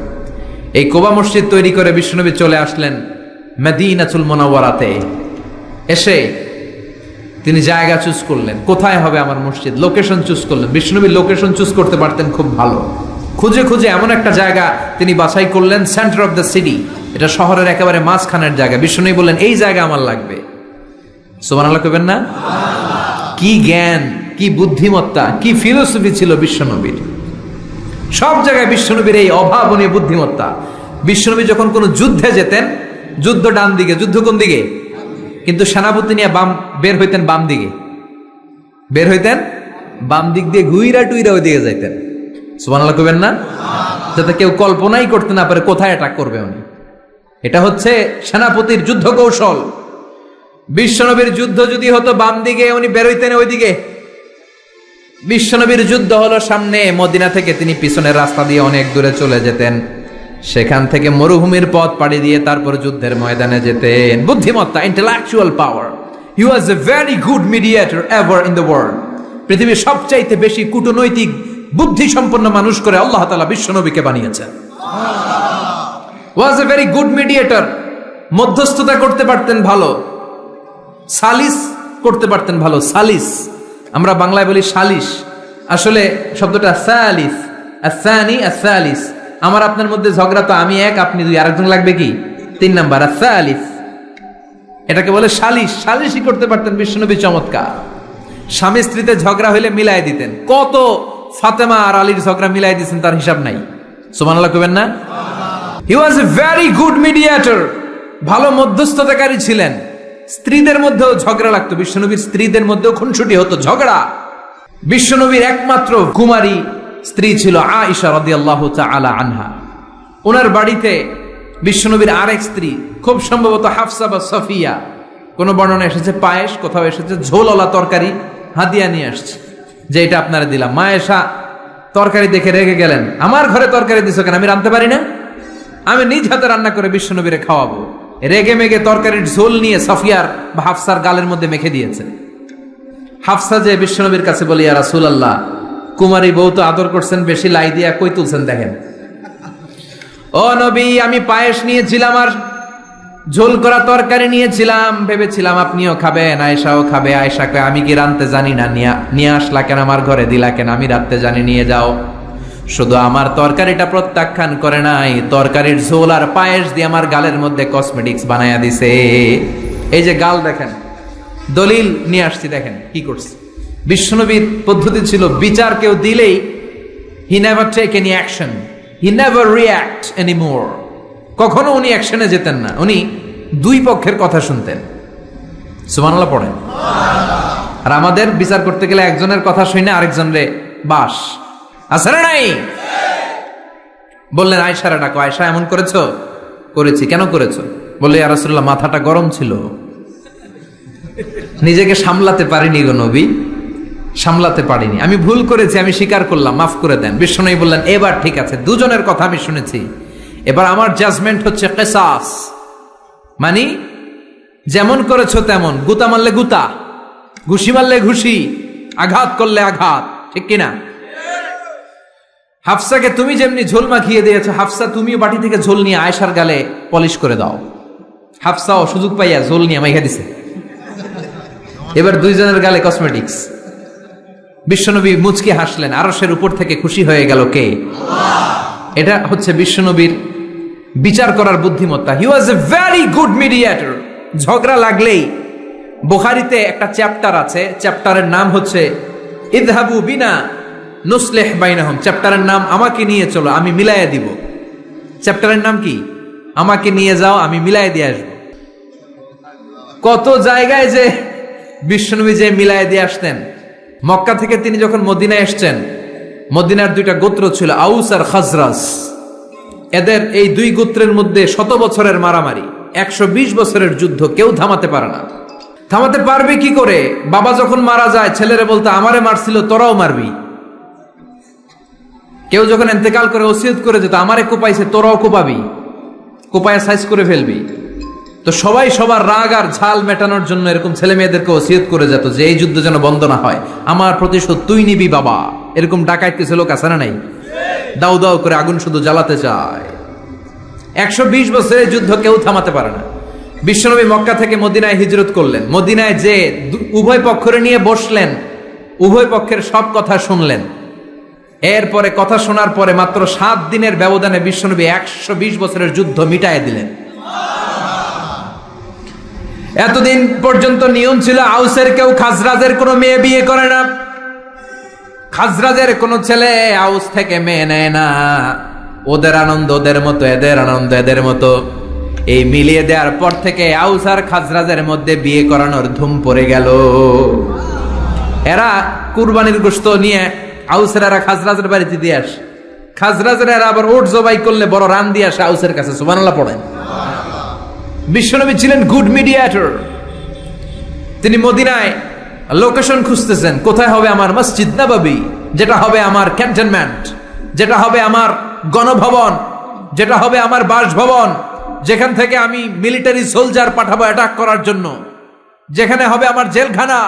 এই কোবা মসজিদ তৈরি করে বিশ্বনবী চলে আসলেন মদিনাতুল মুনাওয়ারাতে। এসে তিনি জায়গা চুজ করলেন, কোথায় হবে আমার মসজিদ, লোকেশন চুজ করলেন। বিশ্বনবী লোকেশন চুজ করতে পারতেন খুব ভালো। খুঁজে খুঁজে এমন একটা জায়গা তিনি বাছাই করলেন, সেন্টার অফ দ্য সিটি, এটা শহরের একেবারে মাঝখানের জায়গা। বিশ্বনবী বললেন এই জায়গা আমার লাগবে। সুবহানাল্লাহ কইবেন না? কি জ্ঞান, কি বুদ্ধিমত্তা, কি ফিলোসফি ছিল বিশ্বনবীর। সব জায়গায় বিশ্বনবীর এই অভাবনীয় বুদ্ধিমত্তা। বিশ্বনবী যখন কোনো যুদ্ধে যেতেন, যুদ্ধ ডান দিকে, যুদ্ধ কোন দিকে, কিন্তু সেনাপতি নিয়ে বের হইতেন বাম দিকে, বের হইতেন বাম দিক দিয়ে, ঘুইরা টুইরা ওই দিকে যাইতেন। সুবহানাল্লাহ কইবেন না? যাতে কেউ কল্পনাই করতে না পারে কোথায় অ্যাটাক করবে উনি। এটা হচ্ছে সেনাপতির যুদ্ধ কৌশল। বিশ্বনবীর যুদ্ধ যদি হতো বাম দিকে, উনি বেরোইতেন ওইদিকে। বিশ্বনবীর যুদ্ধ হলো সামনে, মদিনা থেকে তিনি পিছনের রাস্তা দিয়ে অনেক দূরে চলে যেতেন, সেখান থেকে মরুভূমির পথ পাড়ি দিয়ে তারপর যুদ্ধের ময়দানে যেতেন। বুদ্ধিমত্তা, intellectual power. He was a very good mediator ever in the world. পৃথিবীর সবচাইতে বেশি কূটনৈতিক বুদ্ধি সম্পন্ন মানুষ করে আল্লাহ তাআলা বিশ্বনবীকে বানিয়েছেন। ওয়াজ এ ভেরি গুড মিডিয়েটর। মধ্যস্থতা করতে পারতেন ভালো, সালিস করতে পারতেন ভালো। সালিস আমরা বাংলায় বলি সালিশ, আসলে শব্দটা সালিস, আসানি আসালিস। আমার আপনার মধ্যে ঝগড়া, তো আমি এক আপনি দুই, আরেকজন লাগবে কি তিন নাম্বার, আসালিস। এটাকে বলে সালিশ। সালিশই করতে পারতেন বিশ্বনবী, চমৎকার। স্বামী স্ত্রীতে ঝগড়া হইলে মিলাই দিতেন। কত ফাতেমা আর আলীর ঝগড়া মিলাই দিয়েছেন তার হিসাব নাই। সুবহানাল্লাহ কইবেন না? হি ওয়াজ এ ভেরি গুড মিডিয়েটর। ভালো মধ্যস্থতাকারী ছিলেন। স্ত্রীদের মধ্যেও ঝগড়া লাগতো, বিশ্বনবীর স্ত্রীদের মধ্যেও খুনসুটি হতো, ঝগড়া। বিশ্বনবীর একমাত্র কুমারী স্ত্রী ছিল আয়েশা রাদিয়াল্লাহু তাআলা আনহা। ওনার বাড়িতে বিশ্বনবীর আরেক স্ত্রী, খুব সম্ভবত হাফসা বা সফিয়া, কোন বর্ণনা এসেছে পায়েস, কোথাও এসেছে ঝোলওয়ালা তরকারি হাদিয়া নিয়ে আসছে, যে এটা আপনারা দিলাম। মা আয়েশা তরকারি দেখে রেগে গেলেন, আমার ঘরে তরকারি দিছো কেন? আমি রাঁধতে পারি না? আমি নিজ হাতে রান্না করে বিশ্বনবীরে খাওয়াবো। রেগে মেগে তরকারির ঝোল নিয়ে সফিয়ার বা হাফসার গালের মধ্যে মেখে দিয়েছে। হাফসা যে বিশ্বনবীর কাছে বলি, ইয়া রাসূলুল্লাহ, কুমারী বউ তো আদর করছেন বেশি, লাই দিয়া কই তুলছেন দেখেন। ও নবী, আমি পায়েস নিয়েছিলাম আর ঝোল করা তরকারি নিয়েছিলাম, ভেবেছিলাম আপনিও খাবেন, আয়েশাও খাবে। আয়েশা কয়, আমি কি রাঁধতে জানি না? নিয়ে আসলা কেন আমার ঘরে, দিলা কেন? আমি রাঁধতে জানি, নিয়ে যাও। শুধু আমার তরকারিটা প্রত্যাখ্যান করে নাই, তরকারির ঝোল আর পায়েস দিয়ে আমার গালের মধ্যে কসমেটিক্স বানায়া দিছে। এই যে গাল দেখেন, দলিল নিয়ে আসছি, দেখেন কি করছে। বিশ্বনবীর পদ্ধতি ছিল, বিচার কেউ দিলেই he never take any action, he never react anymore. কখনো উনি অ্যাকশনে যেতেন না, উনি দুই পক্ষের কথা শুনতেন। সুবহানাল্লাহ পড়েন। আর আমাদের বিচার করতে গেলে একজনের কথা শুনে আরেকজনরে বাস আছে না নাই? বললেন আয়েশারে ডাকো। আয়েশা, এমন করেছো? করেছি। কেন করেছো? বললে, ইয়া রাসূলুল্লাহ, মাথাটা গরম ছিল, নিজেকে সামলাতে পারিনি গো নবী, সামলাতে পারিনি, আমি ভুল করেছি, আমি স্বীকার করলাম, মাফ করে দেন। বিশ্বনবী বললেন, এবার ঠিক আছে, দুজনের কথা আমি শুনেছি, এবার আমার জাজমেন্ট হচ্ছে কিসাস, মানে যেমন করেছো তেমন, গুতা মারলে গুতা, ঘুষি মারলে ঘুষি, আঘাত করলে আঘাত, ঠিক কিনা? হাফসাকে তুমি যেমনি ঝোল মাখিয়ে দিয়েছো, হাফসা তুমিও বাটি থেকে ঝোল নিয়ে আয়েশার গালে পলিশ করে দাও। হাফসাও সুযোগ পাইয়া ঝোল নিয়ে মাইখা দিছে। এবার দুইজনের গালে কসমেটিক্স। বিশ্বনবী মুচকি হাসলেন, আরশের উপর থেকে খুশি হয়ে গেল কে? এটা হচ্ছে বিশ্বনবীর বিচার করার বুদ্ধিমত্তা। হি ওয়াজ এ ভেরি গুড মিডিয়েটর। ঝগড়া লাগলেই, বুখারীতে একটা চ্যাপ্টার আছে, চ্যাপ্টারের নাম হচ্ছে ইযহাবু বিনা নুসলিহ বাইনাহুম। চ্যাপ্টারের নাম আমাকে নিয়ে চলো, আমি মিলাইয়া দিব। চ্যাপ্টারের নাম কি? আমাকে নিয়ে যাও, আমি মিলাইয়া দিয়ে আসবো। কত জায়গায় যে বিশ্বনবী যে মিলাইয়া দিয়ে আসতেন। মক্কা থেকে তিনি যখন মদিনায় এসছেন, মদিনার দুইটা গোত্র ছিল, আউস আর খাজরাজ। এদের এই দুই গোত্রের মধ্যে 100 বছরের মারামারি, 120 বছরের যুদ্ধ, কেউ থামাতে পারে না। থামাতে পারবে কি করে? বাবা যখন মারা যায়, ছেলেরা বলতো আমারে মারছিল, তোরাও মারবি। কেউ যখন ইন্তেকাল করে ওসিয়ত করে যেত, আমারে কোপাইছে, তোরাও কোপাবি, কোপায় সাইজ করে ফেলবি। তো সবাই সবার রাগ আর ঝাল মেটানোর জন্য এরকম ছেলে মেয়েদেরকে ওসিয়ত করে যেত যে এই যুদ্ধ যেন বন্ধ না হয়, আমার প্রতিশোধ তুই নিবি বাবা। এরকম ডাকাইত কিছু লোক আছে না নাই? দাউ দাউ করে আগুন শুধু জ্বালাতে চায়। 120 বছরের যুদ্ধ কেউ থামাতে পারে না। বিশ্বনবী মক্কা থেকে মদিনায় হিজরত করলেন। মদিনায় যে উভয় পক্ষের নিয়ে বসলেন, উভয় পক্ষের সব কথা শুনলেন। এরপরে কথা শোনার পরে মাত্র 7 দিনের ব্যবধানে বিশ্বনবী 120 বছরের যুদ্ধ মিটায় দিলেন। এতদিন পর্যন্ত নিয়ম ছিল, আউসের কেউ খাজরাজের কোনো মেয়ে বিয়ে করে না, খাজরাজের কোনো ছেলে আউস থেকে মেয়ে নেয় না। ওদের আনন্দ ওদের মতো, এদের আনন্দ এদের মতো। এই মিলিয়ে দেওয়ার পর থেকে আউস আর খাজরাজের মধ্যে বিয়ে করানোর ধুম পড়ে গেল। এরা কুরবানির গোশত নিয়ে আউসের এরা খাজরাজের বাড়িতে দিয়ে আসে, খাজরাজের এরা আবার ওট জবাই করলে বড় রান দিয়ে আসে আউসের কাছে। সুবহানাল্লাহ পড়েন। বিশ্বনবী ছিলেন গুড মিডিয়েটর। তিনি মদিনায় লোকেশন খুঁজতেছেন, কোথায় হবে আমার মসজিদ নববী, যেটা হবে আমার ক্যান্টনমেন্ট, যেটা হবে আমার গণভবন, যেটা হবে আমার বাসভবন, যেখান থেকে আমি মিলিটারি সোলজার পাঠাবো অ্যাটাক করার জন্য, যেখানে হবে আমার জেলখানা,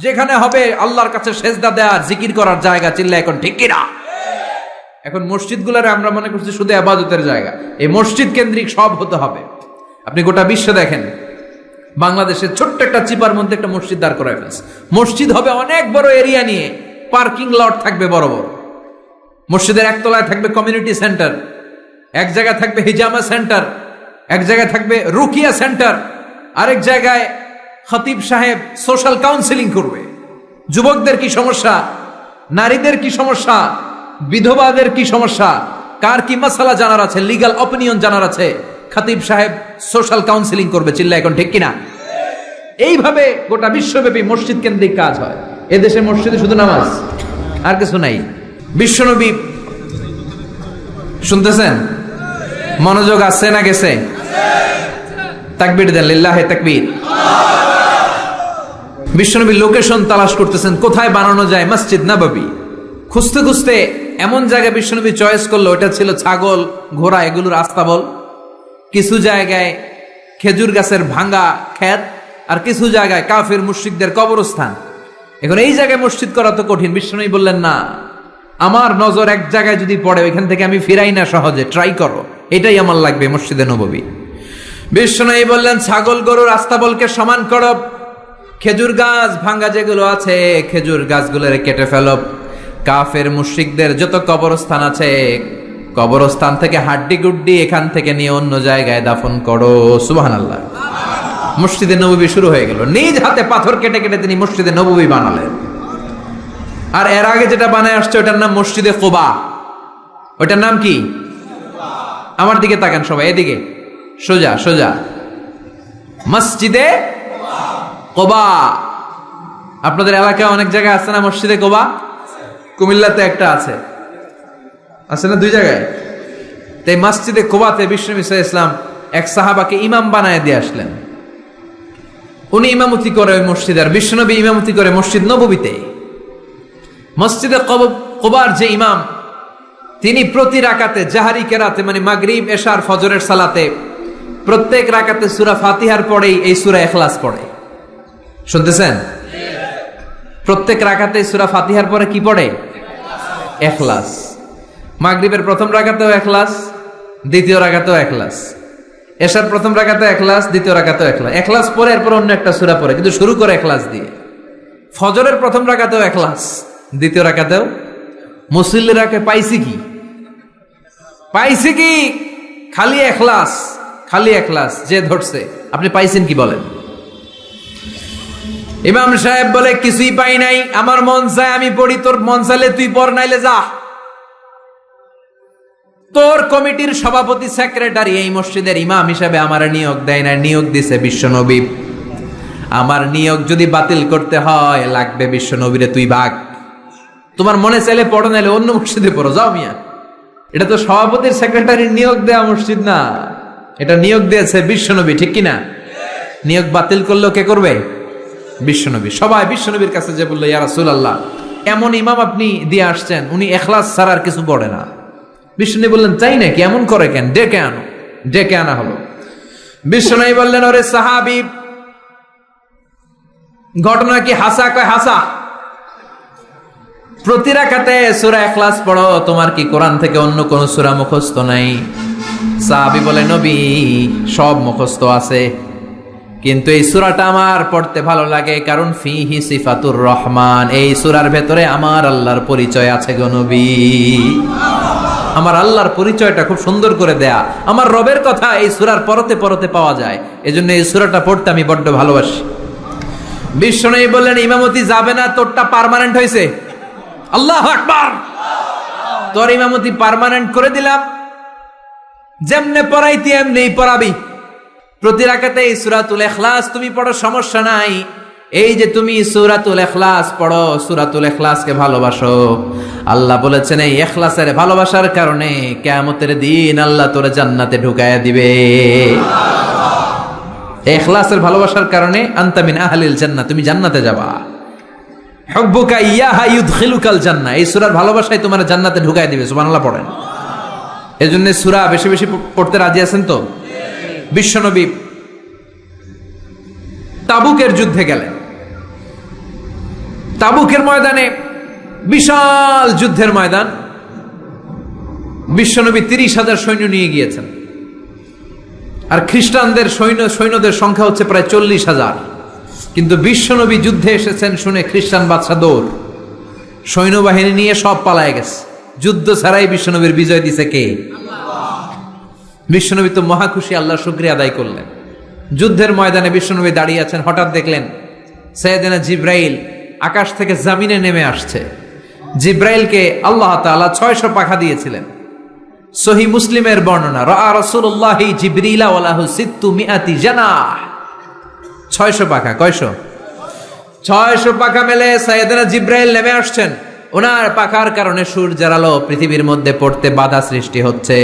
যেখানে হবে আল্লাহর কাছে সেজদা দেওয়ার জিকির করার জায়গা। চিল্লা এখন ঠিক কিনা? এখন মসজিদগুলোরে আমরা মনে করছি শুধু ইবাদতের জায়গা। এই মসজিদ কেন্দ্রিক সব হতে হবে। আপনি গোটা বিশ্বে দেখেন, বাংলাদেশের ছোট্ট একটা চিপার মধ্যে একটা মসজিদ দাঁড় করায় ফেলছে। মসজিদ হবে অনেক বড় এরিয়া নিয়ে, পার্কিং লট থাকবে বড় বড়। মসজিদের একতলায় থাকবে কমিউনিটি সেন্টার, এক জায়গায় থাকবে হিজামা সেন্টার, এক জায়গায় থাকবে রুকিয়া সেন্টার, আরেক জায়গায় খতিব সাহেব সোশ্যাল কাউন্সিলিং করবে। যুবকদের কি সমস্যা, নারীদের কি সমস্যা, বিধবাদের কি সমস্যা, কার কি মাসালা জানার আছে, লিগ্যাল অপিনিয়ন জানার আছে, খতিব সাহেব সোশ্যাল কাউন্সিলিং করবে। চিল্লা এখন ঠিক কিনা? এইভাবে গোটা বিশ্বব্যাপী মসজিদ কেন্দ্রিক কাজ হয়। এদেশে মসজিদে শুধু নামাজ, আর কিছু নাই। বিশ্বনবী শুনতেছেন? মনোযোগ আছে না গেছে? তাকবীর দেন, লিল্লাহে তাকবীর। বিশ্বনবী লোকেশন তালাশ করতেছেন, কোথায় বানানো যায় মসজিদ নববী। খুঁজতে খুঁজতে এমন জায়গায় বিশ্বনবী চয়েস করলো, ওটা ছিল ছাগল ঘোড়া এগুলোর আস্তাবল, কিছু জায়গায় খেজুর গাছের ভাঙ্গা ক্ষেত, আর কিছু জায়গায় কাফির মুশরিকদের কবরস্থান। এখন এই জায়গায় মসজিদ করা তো কঠিন। বিশ্বনবী বললেন, না, আমার নজর এক জায়গায় যদি পড়ে ওইখান থেকে আমি ফিরাই না সহজে, ট্রাই করো, এটাই আমার লাগবে মসজিদে নববী। বিশ্বনবী বললেন, ছাগল গরুর আস্তাবলকে সমান করো, খেজুর গাছ ভাঙ্গা যেগুলো আছে খেজুর গাছগুলোর কেটে ফেলো, কাফের মুশরিকদের যত কবরস্থান আছে কবরস্থান থেকে হাড্ডি গুড্ডি এখান থেকে নিয়ে অন্য জায়গায় দাফন করো। সুবহানাল্লাহ। মসজিদে নববী শুরু হয়ে গেল। নিজ হাতে পাথর কেটে কেটে তিনি মসজিদে নববী বানালেন। আর এর আগে যেটা বানায় আসছে ওটার নাম মসজিদে কুবা। ওটার নাম কি? আমার দিকে তাকান সবাই, এদিকে সোজা সোজা। মসজিদে কুবা। আপনাদের এলাকায় অনেক জায়গায় আছে না মসজিদে কুবা? কুমিল্লাতে একটা আছে, আছে না? 2 জায়গায়। তাই মসজিদে কুবাতে বিশ্বনবী সাল্লাল্লাহু আলাইহি ওয়াসাল্লাম এক সাহাবাকে ইমাম বানায় দিয়ে আসলেন। উনি ইমামতি করে ওই মসজিদে, আর বিশ্বনবী ইমামতি করে মসজিদ নববীতে। মসজিদে কুবার যে ইমাম, তিনি প্রতি রাকাতে জাহারি কেরাতে, মানে মাগরিব এশার ফজরের সালাতে প্রত্যেক রাকাতে সূরা ফাতিহার পরেই এই সূরা ইখলাস পড়ে। শুনতেছেন? প্রত্যেক রাকাতে সূরা ফাতিহার পরে কি পড়ে? ইখলাস। মাগরিবের প্রথম রাকাতেও ইখলাস, দ্বিতীয় রাকাতেও ইখলাস, এশার প্রথম রাকাতেও ইখলাস, দ্বিতীয় রাকাতেও ইখলাস। ইখলাস পরে এরপর অন্য একটা সূরা পড়ে, কিন্তু শুরু করে ইখলাস দিয়ে। ফজরের প্রথম রাকাতেও ইখলাস, দ্বিতীয় রাকাতেও। মুসল্লিরাকে পাইছি কি? পাইছি কি? খালি ইখলাস, খালি ইখলাস। যে ধরছে, আপনি পাইছেন কি বলেন? ইমাম সাহেব বলে, কিছুই পাই নাই, আমার মন চায় আমি পড়ি, তোর মন চাইলে তুই পড়, নাইলে যা। তোর কমিটির সভাপতি সেক্রেটারি এই মসজিদের ইমাম হিসাবে আমার নিয়োগ দেয় না, নিয়োগ দিছে বিশ্বনবী। আমার নিয়োগ যদি বাতিল করতে হয় লাগবে বিশ্বনবীরে তুই ভাগ। তোমার মনে চাইলে পড়ো, নাইলে অন্য মসজিদে পড়ো, যাও মিয়া। এটা তো সভাপতির সেক্রেটারির নিয়োগ দেয়া মসজিদ না, এটা নিয়োগ দিয়েছে বিশ্বনবী, ঠিক কিনা? নিয়োগ বাতিল করলেও কে করবে? বিশ্বনবী। সবাই বিশ্বনবীর কাছে যে বললো, ইয়া রাসূলুল্লাহ, এমন ইমাম আপনি দিয়ে আসছেন, উনি ইখলাস ছাড়া আর কিছু পড়ে না। বিশ্বনবী বললেন, চাই নাকি? এমন করে কেন? ডেকে আনো। ডেকে আনা হলো। বিশ্বনবী বললেন, ওরে সাহাবী, ঘটনা কি হাসা? কয় হাসা। প্রতি রাকাতে সূরা ইখলাস পড়ো, তোমার কি কোরআন থেকে অন্য কোন সূরা মুখস্থ নাই? সাহাবী বলে, নবী, সব মুখস্থ আছে, কিন্তু এই সূরাটা আমার পড়তে ভালো লাগে, কারণ ফিহি সিফাতুর রহমান, এই সূরার ভেতরে আমার আল্লাহর পরিচয় আছে গো নবী। আমার আল্লাহর পরিচয়টা খুব সুন্দর করে দেয়া, আমার রবের কথা এই সূরার পরতে পরতে পাওয়া যায়, এজন্য এই সূরাটা পড়তে আমি বড্ড ভালোবাসি। বিশ্বনবী বললেন, ইমামতি যাবে না, তোরটা পার্মানেন্ট হয়েছে। আল্লাহু আকবার। তোর ইমামতি পার্মানেন্ট করে দিলাম, যেমনে পড়াইতি এমনিই পড়াবি। প্রতি রাকাতে এই সূরাতুল ইখলাস তুমি পড়ো, সমস্যা নাই। এই যে তুমি সূরাতুল ইখলাস পড়ো, সূরাতুল ইখলাসকে ভালোবাসো, আল্লাহ বলেছেন এই ইখলাসের ভালোবাসার কারণে কিয়ামতের দিন আল্লাহ তোরে জান্নাতে ঢুকায়া দিবে। এই ইখলাসের ভালোবাসার কারণে আনতা মিন আহলিল জান্নাহ, তুমি জান্নাতে যাবা। হুব্বুকা ইয়াহা ইউদখিলুকাল জান্নাহ, এই সূরার ভালোবাসায় তোমার জান্নাতে ঢুকায় দিবে। সুবহানাল্লাহ পড়েন। এজন্য সূরা বেশি বেশি পড়তে রাজি আছেন তো? বিশ্বনবী তাবুকের যুদ্ধে গেলেন। তাবুকের ময়দানে বিশাল যুদ্ধের ময়দান, বিশ্বনবী 30,000 সৈন্য নিয়ে গিয়েছেন, আর খ্রিস্টানদের সৈন্যদের সংখ্যা হচ্ছে প্রায় 40,000। কিন্তু বিশ্বনবী যুদ্ধে এসেছেন শুনে খ্রিস্টান বাদশা দৌড়, সৈন্যবাহিনী নিয়ে সব পালায় গেছে। যুদ্ধ ছাড়াই বিশ্বনবীর বিজয় দিছে কে? বিশ্বনবী তো মহা খুশি, আল্লাহর শুকরিয়া আদায় করলেন। যুদ্ধের ময়দানে বিশ্বনবী দাঁড়িয়ে আছেন, হঠাৎ দেখলেন সাইয়েদনা জিব্রাইল আকাশ থেকে জমিনে নেমে আসছে। জিব্রাইলকে আল্লাহ তাআলা 600 পাখা দিয়েছিলেন। সহি মুসলিমের বর্ণনা, রাআ রাসূলুল্লাহি জিবরিলা ওয়া লাহু 600 জানাহ। 600 পাখা। কয়শো? 600 পাখা মেলে সাইয়েদনা জিব্রাইল নেমে আসছেন। ওনার পাখার কারণে সূর্যের আলো পৃথিবীর মধ্যে পড়তে বাধা সৃষ্টি হচ্ছে।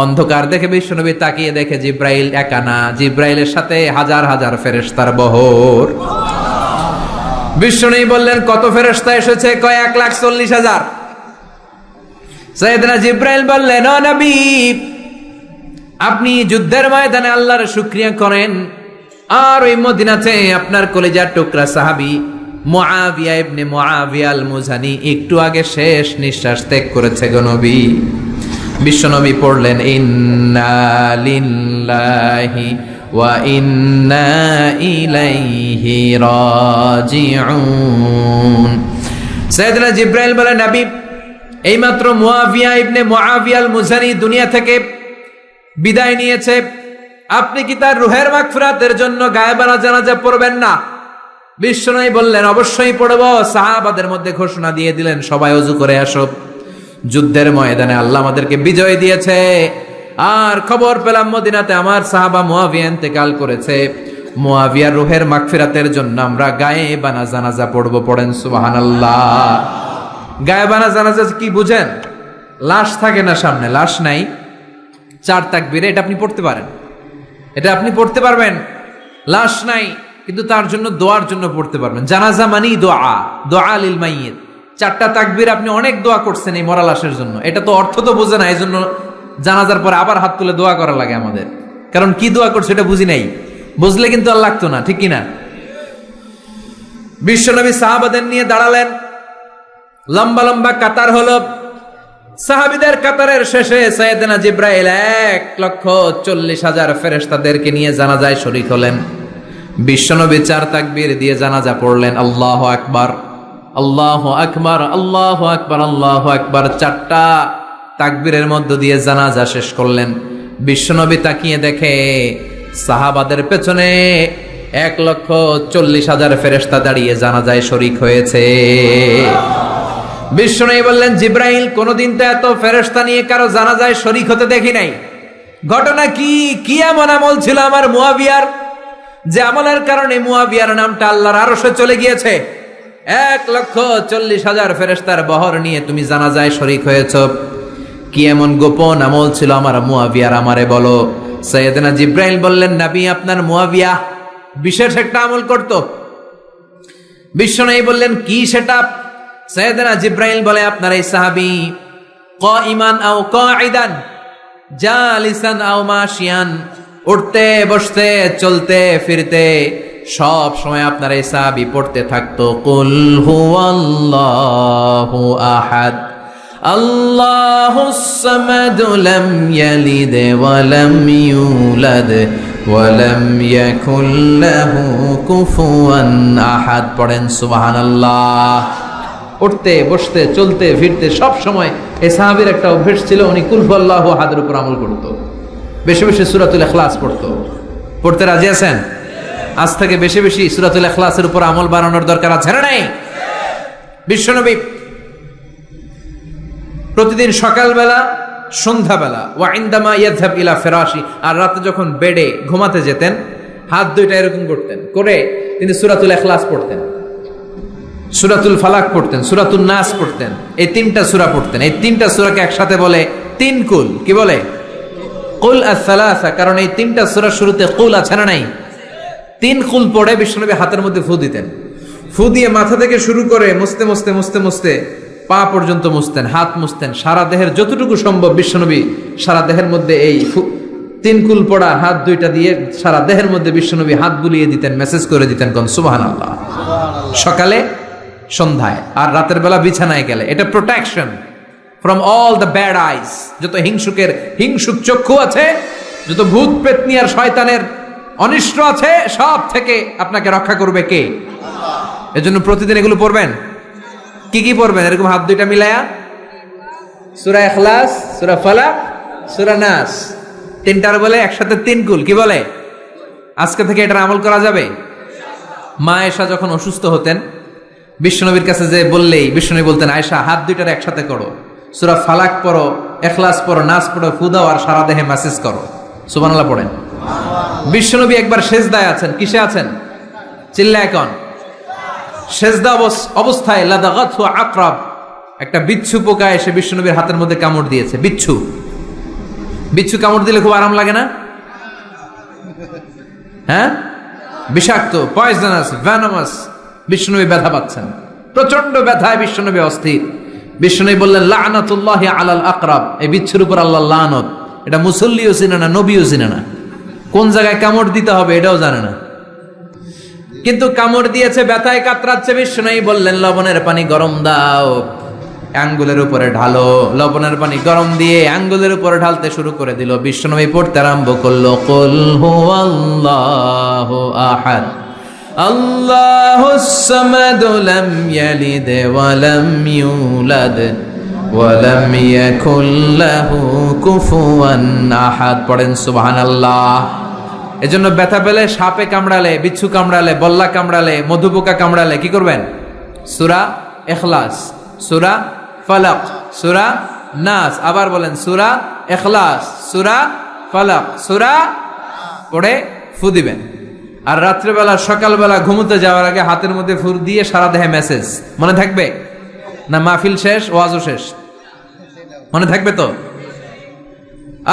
অন্ধকার দেখে বিশ্বনবী তাকিয়ে দেখে জিব্রাইল একা না, জিব্রাইলের সাথে হাজার হাজার ফেরেশতার বহর। বিশ্বনবী বললেন, কত ফেরেশতা এসেছে? কয় 1,40,000। সাইয়েদনা জিব্রাইল বললেন, ও নবী, আপনি যুদ্ধের ময়দানে আল্লাহর শুকরিয়া করেন, আর ওই মদিনাতে আপনার কলিজার টুকরা সাহাবী মুআবিয়া ইবনে মুআবিয়া আল মুজানি একটু আগে শেষ নিঃশ্বাস ত্যাগ করেছে গো নবী। বিশ্বনবী পড়লেন, ইন্না লিল্লাহি ওয়া ইন্না ইলাইহি রাজিউন। সাইয়েদনা জিব্রাইল বলেন, নবী, এইমাত্র মুআবিয়া ইবনে মুআবিয়া আল মুজানি দুনিয়া থেকে বিদায় নিয়েছে, আপনি কি তার রুহের মাগফিরাতের জন্য গায়েবানা জানাজা পড়বেন না? বিশ্বনবী বললেন, অবশ্যই পড়ব। সাহাবাদের মধ্যে ঘোষণা দিয়ে দিলেন, সবাই ওযু করে আসো, যুদ্ধের ময়দানে আল্লাহ আমাদেরকে বিজয় দিয়েছে, আর খবর পেলাম মদিনাতে আমার সাহাবা মুআবিয়া ইন্তেকাল করেছে। মুআবিয়ার রুহের মাগফিরাতের জন্য আমরা গায়েবানা জানাজা পড়ব। পড়েন সুবহানাল্লাহ। গায়েবানা জানাজা কি বুঝেন? লাশ থাকে না সামনে, লাশ নাই, 4 তাকবীরে এটা আপনি পড়তে পারেন, এটা আপনি পড়তে পারবেন। লাশ নাই কিন্তু তার জন্য দোয়ার জন্য পড়তে পারবেন। জানাজা মানেই দোয়া, দোয়া লিল মাইয়িত। 4টা তাকবীর আপনি অনেক দোয়া করছেন এই মরা লাশের জন্য, এটা তো অর্থ তো বোঝে না, এই জন্য জানাজার পরে আবার হাত তুলে দোয়া করা লাগে আমাদের, কারণ কি দোয়া করছে এটা বুঝি নাই। বুঝলে কিন্তু আর লাগতো না, ঠিক কিনা? বিশ্বনবী সাহাবাদের নিয়ে দাঁড়ালেন, লম্বা লম্বা কাতার হলো। সাহাবীদের কাতারের শেষে সাইয়েদনা জিব্রাইল 1,40,000 ফেরেশতাদেরকে নিয়ে জানাজায় শরীক হলেন। বিশ্বনবী 4 তাকবীর দিয়ে জানাজা পড়লেন, আল্লাহু আকবার, আল্লাহু আকবার, আল্লাহু আকবার, আল্লাহু আকবার। 4টা তাকবীরের মধ্য দিয়ে জানাজা শেষ করলেন। বিশ্বনবী তাকিয়ে দেখে সাহাবাদের পেছনে 1,40,000 ফেরেশতা দাঁড়িয়ে জানাজায় শরীক হয়েছে। বিশ্বনবী বললেন, জিব্রাইল, কোনদিন তো এত ফেরেশতা নিয়ে কারো জানাজায় শরীক হতে দেখি নাই। ঘটনা কি? কি এমন আমল ছিল আমার মুআবিয়ার, যে আমলের কারণে মুআবিয়ার নামটা আল্লাহর আরশে চলে গিয়েছে? 1,40,000 ফেরেশতার বহর নিয়ে তুমি জানাজায় শরীক হয়েছ। কি এমন গোপন আমল ছিল আমার মুআবিয়ার, আমারে বলো। সাইয়েদনা জিব্রাইল বললেন, নবী, আপনার মুআবিয়া বিশেষ একটা আমল করত। বিশ্বনবী বললেন, কি সেটা? সাইয়েদনা জিব্রাইল বলে, আপনার এই সাহাবী কাইমান আও কাঈদান, জালিসান আও মাশিয়ান, উঠতে বসতে চলতে ফিরতে সব সময় আপনার এই সাহাবী পড়তে থাকতো, কুল হুয়াল্লাহু আহাদ, আল্লাহুস সামাদ, লাম ইয়ালিদ ওয়া লাম ইউলাদ ওয়া লাম ইয়াকুল লাহু কুফুয়ান আহাদ। পড়েন সুবহানাল্লাহ। উঠতে বসতে চলতে ফিরতে সব সময় এই সাহাবীর একটা অভ্যাস ছিল, উনি কুল হুয়াল্লাহু আহাদের উপর আমল করত। বেশি বেশি সূরাতুল ইখলাস পড়তো। পড়তে রাজি আছেন? আজ থেকে বেশি বেশি সূরাতুল ইখলাসের উপর আমল বাড়ানোর দরকার আছে না নাই? বিশ্বনবী প্রতিদিন সকালবেলা, সন্ধ্যাবেলা, ওয়া ইনদামা ইয়াযহাব ইলা ফিরাশি, আর রাতে যখন বেডে ঘুমাতে যেতেন, হাত দুইটা এরকম করতেন, করে তিনি সূরাতুল ইখলাস পড়তেন, সূরাতুল ফালাক পড়তেন, সূরাতুন নাস পড়তেন। এই 3টা সূরা পড়তেন। এই 3টা সূরাকে একসাথে বলে 3 কুল। কি বলে? কুল আস-সালাসা, কারণ এই 3টা সূরার শুরুতে কুল আছে না নাই? তিন কুল পড়ে বিশ্বনবী হাতের মধ্যে ফু দিতেন। ফু দিয়ে মাথা থেকে শুরু করে মুছতে মুছতে মুছতে মুছতে পা পর্যন্ত মুছতেন, হাত মুছতেন, সারা দেহের যতটুকু সম্ভব বিশ্বনবী সারা দেহের মধ্যে এই তিন কুল পড়া হাত দুইটা দিয়ে সারা দেহের মধ্যে বিশ্বনবী হাত বুলিয়ে দিতেন, মেসেজ করে দিতেন কোন সুবহানাল্লাহ। সকালে, সন্ধ্যায়, আর রাতের বেলা বিছানায় গেলে। এটা protection from all the bad আইস। যত হিংসুক চক্ষু আছে, যত ভূত পেতনি আর শয়তানের অনিষ্ট আছে, সব থেকে আপনাকে রক্ষা করবে কে? এজন্য প্রতিদিন এগুলো পড়বেন। কি কি পড়বেন? এরকম হাত দুইটা মিলায়া সূরা ইখলাস, সূরা ফালাক, সূরা নাস, তিনটার বলে একসাথে তিন কুল। কি বলে? আজকে থেকে এটা আমল করা যাবে। মা আয়েশা যখন অসুস্থ হতেন, বিশ্বনবীর কাছে যে বললেই বিশ্বনবী বলতেন, আয়েশা হাত দুইটার একসাথে করো, সূরা ফালাক পড়ো, ইখলাস পড়ো, নাস পড়ো, ফু দাও, আর সারা দেহে মেসেজ করো। সুবহানাল্লাহ পড়েন। বিশ্বনবী একবার সেজদায় আছেন। কিসে আছেন? চিল্লা এখন। সেজদা অবস্থায় লাদাগাতহু আকরাব, একটা বিচ্ছু পোকা এসে বিশ্বনবীর হাতের মধ্যে কামড় দিয়েছে। বিচ্ছু কামড় দিলে খুব আরাম লাগে না? হ্যাঁ, বিষাক্ত, পয়জনাস, ভ্যানামাস। বিশ্বনবী ব্যথা পাচ্ছেন, প্রচন্ড ব্যথায় বিশ্বনবী অস্থির। বিশ্বনবী বললেন, লাআনাতুল্লাহি আলাল আকরাব, এই বিচ্ছুর উপর আল্লাহর লানত। এটা মুসল্লিও চিনে না, নবীও চিনে না, কোন জায়গায় কামড় দিতে হবে এটাও জানে না, কিন্তু কামড় দিয়েছে, ব্যথায় কাতরাচ্ছে। বিশ্বনবী বললেন, লবণের পানি গরম দাও, আঙ্গুলের উপরে ঢালো। লবণের পানি গরম দিয়ে আঙ্গুলের উপরে ঢালতে শুরু করে দিল। বিশ্বনবী পড়তে আরম্ভ করলো, কুল হুয়াল্লাহু আহাদ আল্লাহুস সামাদ লাম ইয়ালিদ ওয়া লাম ইউলাদ ওয়া লাম ইয়াকুল লাহু কুফুয়ান আহাদ। পড়েন সুবহানাল্লাহ। এজন্য ব্যথা পেলে, সাপে কামড়ালে, বিচ্ছু কামড়ালে, বল্লা কামড়ালে, মধুপোকা কামড়ালে কি করবেন? সূরা ইখলাস, সূরা ফালাক, সূরা নাস। আবার বলেন, সূরা ইখলাস, সূরা ফালাক, সূরা পড়ে ফু দিবেন। আর রাত্রেবেলা, সকালবেলা ঘুমোতে যাওয়ার আগে হাতের মধ্যে ফু দিয়ে সারা দেহে মেসেজ। মনে থাকবে না? মাহফিল শেষ, ওয়াজও শেষ, মনে থাকবে তো?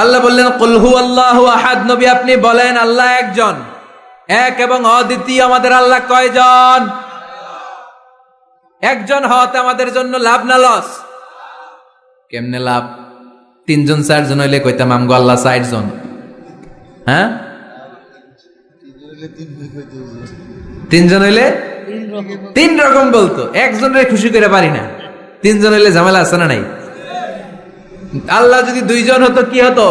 আল্লাহ বললেন, কুল হুয়াল্লাহু আহাদ। নবী আপনি বলেন, আল্লাহ একজন, এক এবং অদ্বিতীয়। আমাদের আল্লাহ কয়জন? একজন হওয়াতে আমাদের জন্য লাভ না লস? কেমনে লাভ? তিনজন চারজন হইলে কইতাম আমগো আল্লাহ 60 জন। হ্যাঁ, তিনজন হইলে তিন রকম বলতো, একজনের খুশি করে পারি না। তিনজন হইলে ঝামেলা আছে না নাই? আল্লাহ যদি দুইজন হতো কি হতো?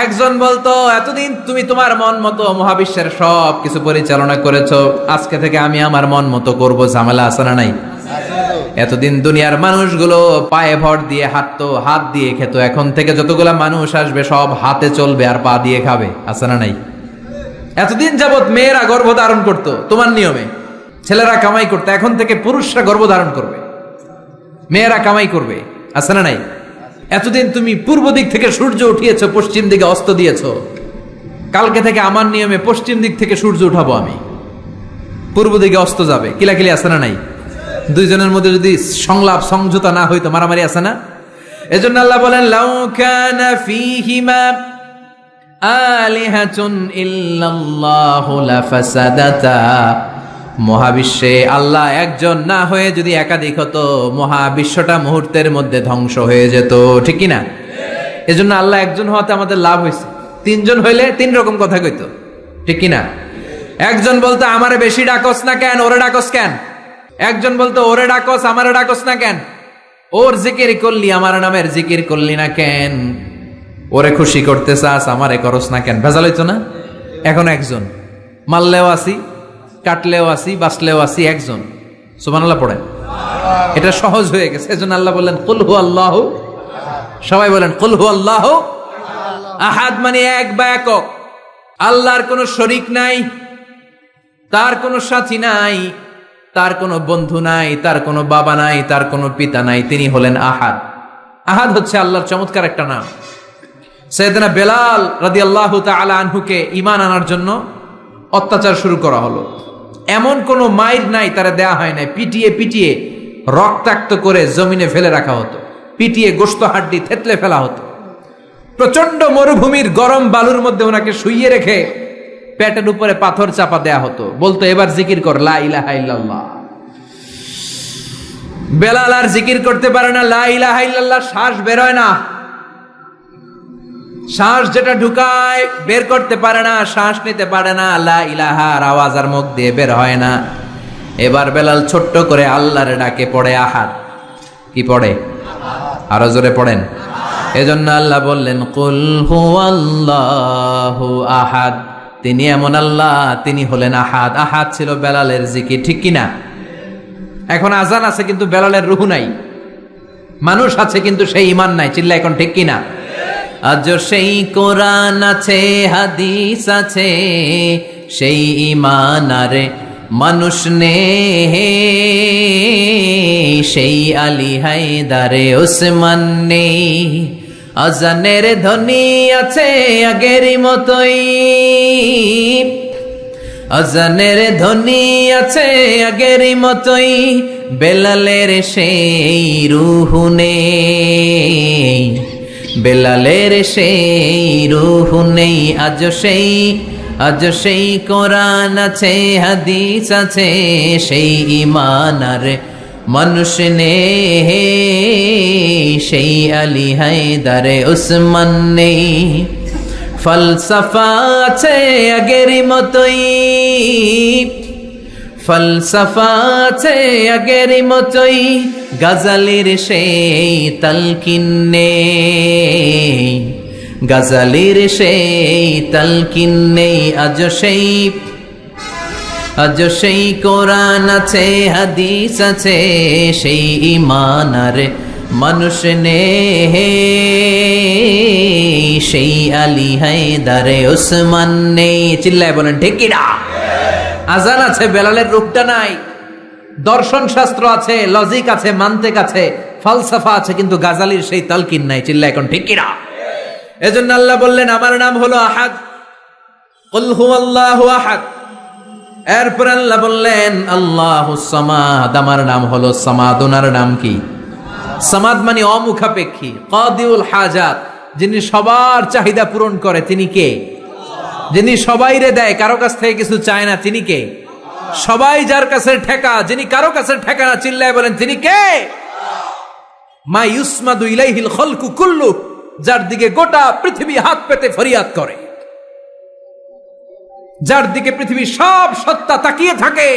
একজন বলতো, এতদিন তুমি তোমার মন মতো মহাবিশ্বের সব কিছু পরিচালনা করেছো, আজকে থেকে আমি আমার মন মতো করবো। ঝামেলা আছে না নাই? এতদিন দুনিয়ার মানুষগুলো পায়ে ভর দিয়ে হাঁটতো, হাত দিয়ে খেত, এখন থেকে যতগুলা মানুষ আসবে সব হাতে চলবে আর পা দিয়ে খাবে। আছে না নাই? এতদিন যাবত মেয়েরা গর্ভধারণ করতো তোমার নিয়মে, ছেলেরা কামাই করতো, এখন থেকে পুরুষরা গর্ভধারণ করবে, মেয়েরা কামাই করবে। আছে না নাই? এতদিন তুমি পূর্ব দিক থেকে সূর্য উঠিয়েছো, পশ্চিম দিকে অস্ত দিয়েছো, কালকে থেকে আমার নিয়মে পশ্চিম দিক থেকে সূর্য উঠাবো আমি, পূর্ব দিকে অস্ত যাবে। কিলাকিলি আছে না নাই? দুইজনের মধ্যে যদি সংলাপ সমঝোতা না হইতো, মারামারি আছে না? এজন্য আল্লাহ বলেন, লাউ কানা ফীহিমা আলিহাতুন ইল্লাল্লাহু লাফাসাদাতা। মহাবিশ্বে আল্লাহ একজন না হয়ে যদি একাধিক হতো, মহাবিশ্বটা মুহূর্তের মধ্যে ধ্বংস হয়ে যেত। ঠিক কি না? এজন্য আল্লাহ একজন হওয়াতে আমাদের লাভ হয়েছে। তিনজন হইলে তিন রকম কথা কইতো। ঠিক কি না? একজন বলতো, আমারে বেশি ডাকস না কেন, ওরে ডাকস কেন? একজন বলতো, ওরে ডাকস, আমারে ডাকস না কেন? ওর জিকির করলি, আমার নামের জিকির করলি না কেন? ওরে খুশি করতে চাস, আমারে করস না কেন? ভেজাল হইতো না? এখন একজন, মারলেও আসি, কাটলেও আসি, বাঁচলেও আসি, একজন। সুবহানাল্লাহ পড়েন। এটা সহজ হয়ে গেছে। এজন্য আল্লাহ বললেন, কুল হুয়াল্লাহু। সবাই বলেন, কুল হুয়াল্লাহু আহাদ, মানে এক বা একক। আল্লাহর কোনো শরীক নাই, তার কোনো সাথী নাই, তার কোনো বন্ধু নাই, তার কোনো বাবা নাই, তার কোনো পিতা নাই। তিনি হলেন আহাদ। আহাদ হচ্ছে আল্লাহর চমৎকার একটা নাম। সাইয়েদনা বেলাল রাদিয়াল্লাহু তাআলা আনহুকে ঈমান আনার জন্য অত্যাচার শুরু করা হলো। এমন কোনো মাইর নাই তারা দেয়া হয় নাই, পিটিয়ে পিটিয়ে রক্তাক্ত করে জমিনে ফেলে রাখা হতো, পিটিয়ে গোশত হাড্ডি থেতলে ফেলা হতো। প্রচন্ড মরুভূমির গরম বালুর মধ্যে ওনাকে শুইয়ে রেখে পেটের উপরে পাথর চাপা দেয়া হতো, বলতো এবার জিকির কর লা ইলাহা ইল্লাল্লাহ। বেলাল আর জিকির করতে পারে না, লা ইলাহা ইল্লাল্লাহ শ্বাস বের হয় না, শ্বাস যেটা ঢুকায় বের করতে পারে না, শ্বাস নিতে পারে না, লা ইলাহার আওয়াজ আর মুখ দিয়ে বের হয় না। এবার বেলাল ছোট্ট করে আল্লাহর ডাকে পড়ে আহাদ। কি পড়ে? আরো জোরে পড়েন। এজন্য আল্লাহ বললেন কুল হুয়াল্লাহু আহাদ, তিনি এমন আল্লাহ, তিনি হলেন আহাদ। আহাদ ছিল বেলালের জিকির, ঠিক কিনা? এখন আজান আছে কিন্তু বেলালের রুহ নাই, মানুষ আছে কিন্তু সেই ঈমান নাই, চিল্লা এখন ঠিক কিনা? আজ সেই কোরআন আছে, হাদিস আছে, সেই ঈমান আরে মানুষ নে, সেই আলী হায়দারে ওসমান নেই। আজানের ধ্বনি আছে আগেরই মতোই, আজানের ধ্বনি আছে আগেরই মতোই, বেলালের সেই রূহ নেই, বেলালের সেই রূহ নেই। আজ সেই কোরআন আছে, হাদিস আছে, সেই ঈমান আর মানুষ নেই, সেই আলী হায়দারে ওসমান নেই। ফলসফা আছে আগেরই মতোই, ফলসফা আছে আগেরই মতোই, গাজালির সেই তালকিন নেই, গাজালির সেই তালকিন নেই। আজ সেই কোরআন আছে, হাদিস আছে, সেই ঈমান আর মানুষ নেই, সেই আলী হায়দারে ওসমান নেই। চিল্লায় বলেন ঠিক কিনা? আজান আছে, বেলালের রূপটা নাই। দর্শন শাস্ত্র আছে, লজিক আছে, মান্তিক আছে, ফালসাফা আছে, কিন্তু গাজালির সেই তালকিন নাই। চিল্লায় এখন ঠিক কিনা? এজন্য আল্লাহ বললেন আমার নাম হলো আহাদ, কুল হুয়াল্লাহু আহাদ। এরপর আল্লাহ বললেন আল্লাহুস সামাদ, আমার নাম হলো সামাদ। ওনার নাম কি? সামাদ মানে অমুখাপেক্ষী, কাদিউল হাজাত, যিনি সবার চাহিদা পূরণ করে। তিনি কে? যিনি সবাইরে দেয়, কারো কাছ থেকে কিছু চায় না। তিনি কে? সবাই যার কাছে ঠেকা, যিনি কারো কাছে ঠেকা না। চিল্লায় বলেন তিনি কে? মা ইউসমাদু ইলাইহিল খালকু কুল্লু, যার দিকে গোটা পৃথিবী হাত পেতে ফরিয়াদ করে, যার দিকে পৃথিবীর সব সত্তা তাকিয়ে থাকে।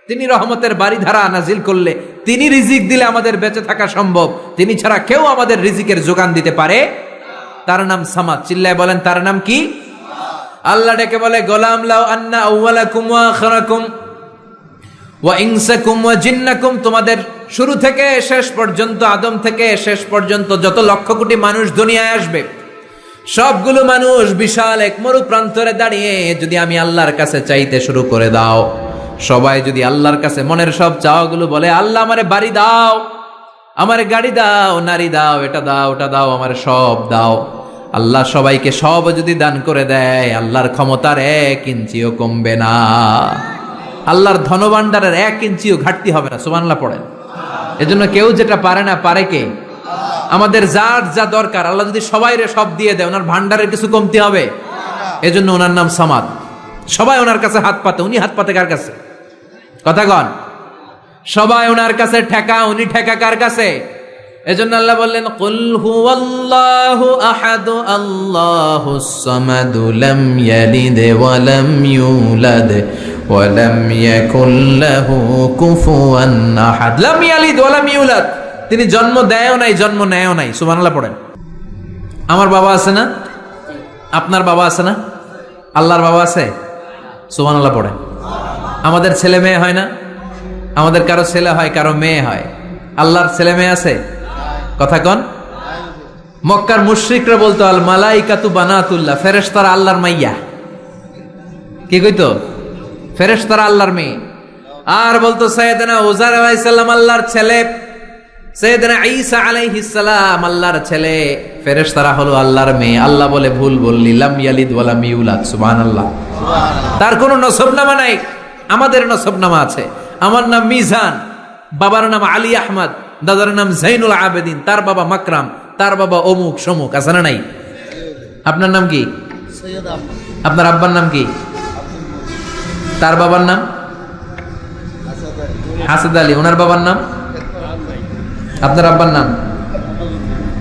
তিনি রহমতের বারিধারা নাজিল করলে, তিনি রিজিক দিলে আমাদের বেঁচে থাকা সম্ভব। তিনি ছাড়া কেউ আমাদের রিজিকের যোগান দিতে পারে। তার নাম সামাদ। চিল্লায় বলেন তার নাম কি? আল্লাহ ডেকে বলে গোলাম লাউ আন্না আউওয়ালাকুম ওয়া আখিরাকুম ওয়া ইনসাকুম ওয়া জিন্নাকুম, তোমাদের শুরু থেকে শেষ পর্যন্ত, আদম থেকে শেষ পর্যন্ত যত লক্ষ কোটি মানুষ দুনিয়ায় আসবে, সবগুলো মানুষ বিশাল এক মরু প্রান্তরে দাঁড়িয়ে যদি আমি আল্লাহর কাছে চাইতে শুরু করে দাও, সবাই যদি আল্লাহর কাছে মনের সব চাওয়াগুলো বলে, আল্লাহ আমারে বাড়ি দাও, আমারে গাড়ি দাও, নারী দাও, এটা দাও, ওটা দাও, আমারে সব দাও, আল্লাহ সবাইকে সব যদি দান করে দেয়, আল্লাহর ক্ষমতার 1 ইঞ্চিও কমবে না, আল্লাহর ধনভাণ্ডারের 1 ইঞ্চিও ঘাটতি হবে না। সুবহানাল্লাহ পড়েন। এজন্য কেউ যেটা পারে না, পারে কে? আমাদের যার যা দরকার আল্লাহ যদি সবাইরে সব দিয়ে দেয়, ওনার ভান্ডারের কিছু কমতি হবে? এজন্য ওনার নাম সামাদ। সবাই ওনার কাছে হাত পাতে। উনি হাত পাতে কার কাছে? কথা কন। সবাই ওনার কাছে ঠেকা, উনি ঠেকা কার কাছে? এজন্য আল্লাহ বললেন কুল হুয়াল্লাহু আহাদ, আল্লাহুস সামাদ, লাম ইয়ালিদ ওয়া লাম ইউলাদ ওয়া লাম ইয়াকুল লাহু কুফুয়ান আহাদ। লাম ইয়ালিদ ওয়া লাম ইউলাদ, তিনি জন্ম দেয়ও নাই, জন্ম নেয়ও নাই। সুবহানাল্লাহ পড়েন। আমার বাবা আছে না? আপনার বাবা আছে না? আল্লাহর বাবা আছে? সুবহানাল্লাহ পড়েন। আমাদের ছেলে মেয়ে হয় না? আমাদের কারো ছেলে হয়, কারো মেয়ে হয়। আল্লাহর ছেলে মেয়ে আছে? কথা কন। মক্কার মুশরিকরা বলতো আল মালাইকাতু বানাতুল্লাহ, ফেরেশতারা আল্লাহর মাইয়া। কি কইতো? ফেরেশতারা আল্লাহর মেয়ে। আর বলতো সাইয়েদনা উযার আলাইহিস সালাম আল্লাহর ছেলে, সাইয়েদনা ঈসা আলাইহিস সালাম আল্লাহর ছেলে, ফেরেশতারা হলো আল্লাহর মেয়ে। আল্লাহ বলে ভুল বললি, লাম ইয়ালিদ ওয়া লাম ইউলাদ। সুবহানাল্লাহ। তার কোনো নসবনামা নাই, আমাদের নসবনামা আছে। আমার নাম মিজান, বাবার নাম আলী আহমদ, দাদার নাম জাইনুল আবেদিন, তার বাবা মাকরাম, তার বাবা অমুক সমুক। আছে না নাই? আপনার নাম কি? আপনার আব্বার নাম কি? তার বাবার নাম হাসাদ আলী, ওনার বাবার নাম? আপনার আব্বার নাম?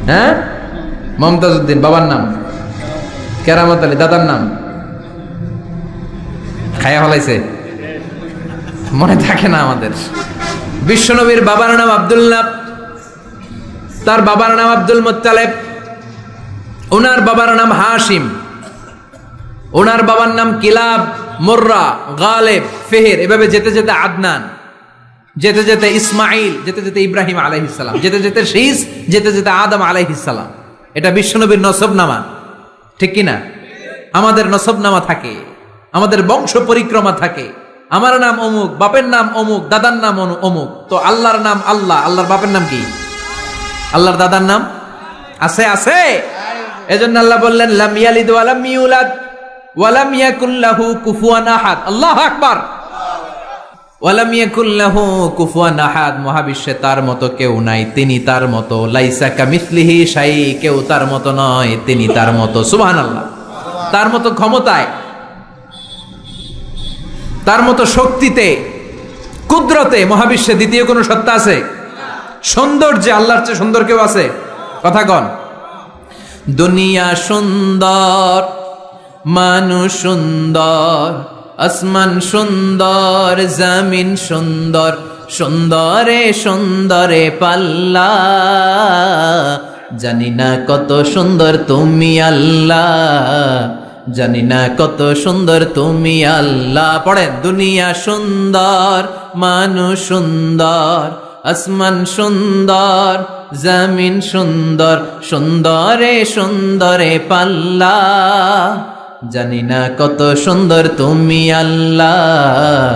হ্যাঁ, মমতাজ উদ্দিন। বাবার নাম কেরামত আলী। দাদার নাম? খায়া হলাইছে, মনে থাকে না আমাদের। বিশ্বনবীর বাবার নাম আব্দুল্লাহ, তার বাবার নাম আব্দুল মুত্তালিব, ওনার বাবার নাম হাশিম, ওনার বাবার নাম কিলাব, মুররা, গালেব, ফেহের, এভাবে যেতে যেতে আদনান, যেতে যেতে ইসমাইল, যেতে যেতে ইব্রাহিম আলাইহিস সালাম, যেতে যেতে শীস, যেতে যেতে আদম আলাইহিস সালাম। এটা বিশ্বনবীর নসবনামা, ঠিক কিনা? আমাদের নসবনামা থাকে, আমাদের বংশ পরিক্রমা থাকে। আমার নাম অমুক, বাপের নাম অমুক, দাদার নাম অমুক। তো আল্লাহর নাম আল্লাহ, আল্লাহর বাপের নাম কি? আল্লাহর দাদার নাম আছে? আছে। এজন্য আল্লাহ বললেন লাম ইয়ালিদ ওয়া লাম ইউলাদ ওয়া লাম ইয়াকুল লাহু কুফুয়ান আহাদ। আল্লাহু আকবার। ওয়া লাম ইয়াকুল লাহু কুফুয়ান আহাদ, মহাবিশ্বে তার মতো কেউ নাই, তিনি তার মতো। লাইসা কামিসলিহি শাই, কেউ তার মতো নয়, তিনি তার মতো। সুবহানাল্লাহ। তার মতো ক্ষমতায়, তার মতো শক্তিতে, কুদরতে মহাবিশ্বে দ্বিতীয় কোন সত্তা আছে? সৌন্দর্যে আল্লাহর চেয়ে সুন্দর কেউ আছে? কথা কন। দুনিয়া সুন্দর, মানুষ সুন্দর, আসমান সুন্দর, জমিন সুন্দর, সুন্দরে সুন্দরে পাল্লা, জানি না কত সুন্দর তুমি আল্লাহ, জানি না কত সুন্দর তুমি আল্লাহ। পড়েন, দুনিয়া সুন্দর, মানুষ সুন্দর, আসমান সুন্দর, জমিন সুন্দর, সুন্দরে সুন্দরে পাল্লা, জানি না কত সুন্দর তুমি আল্লাহ,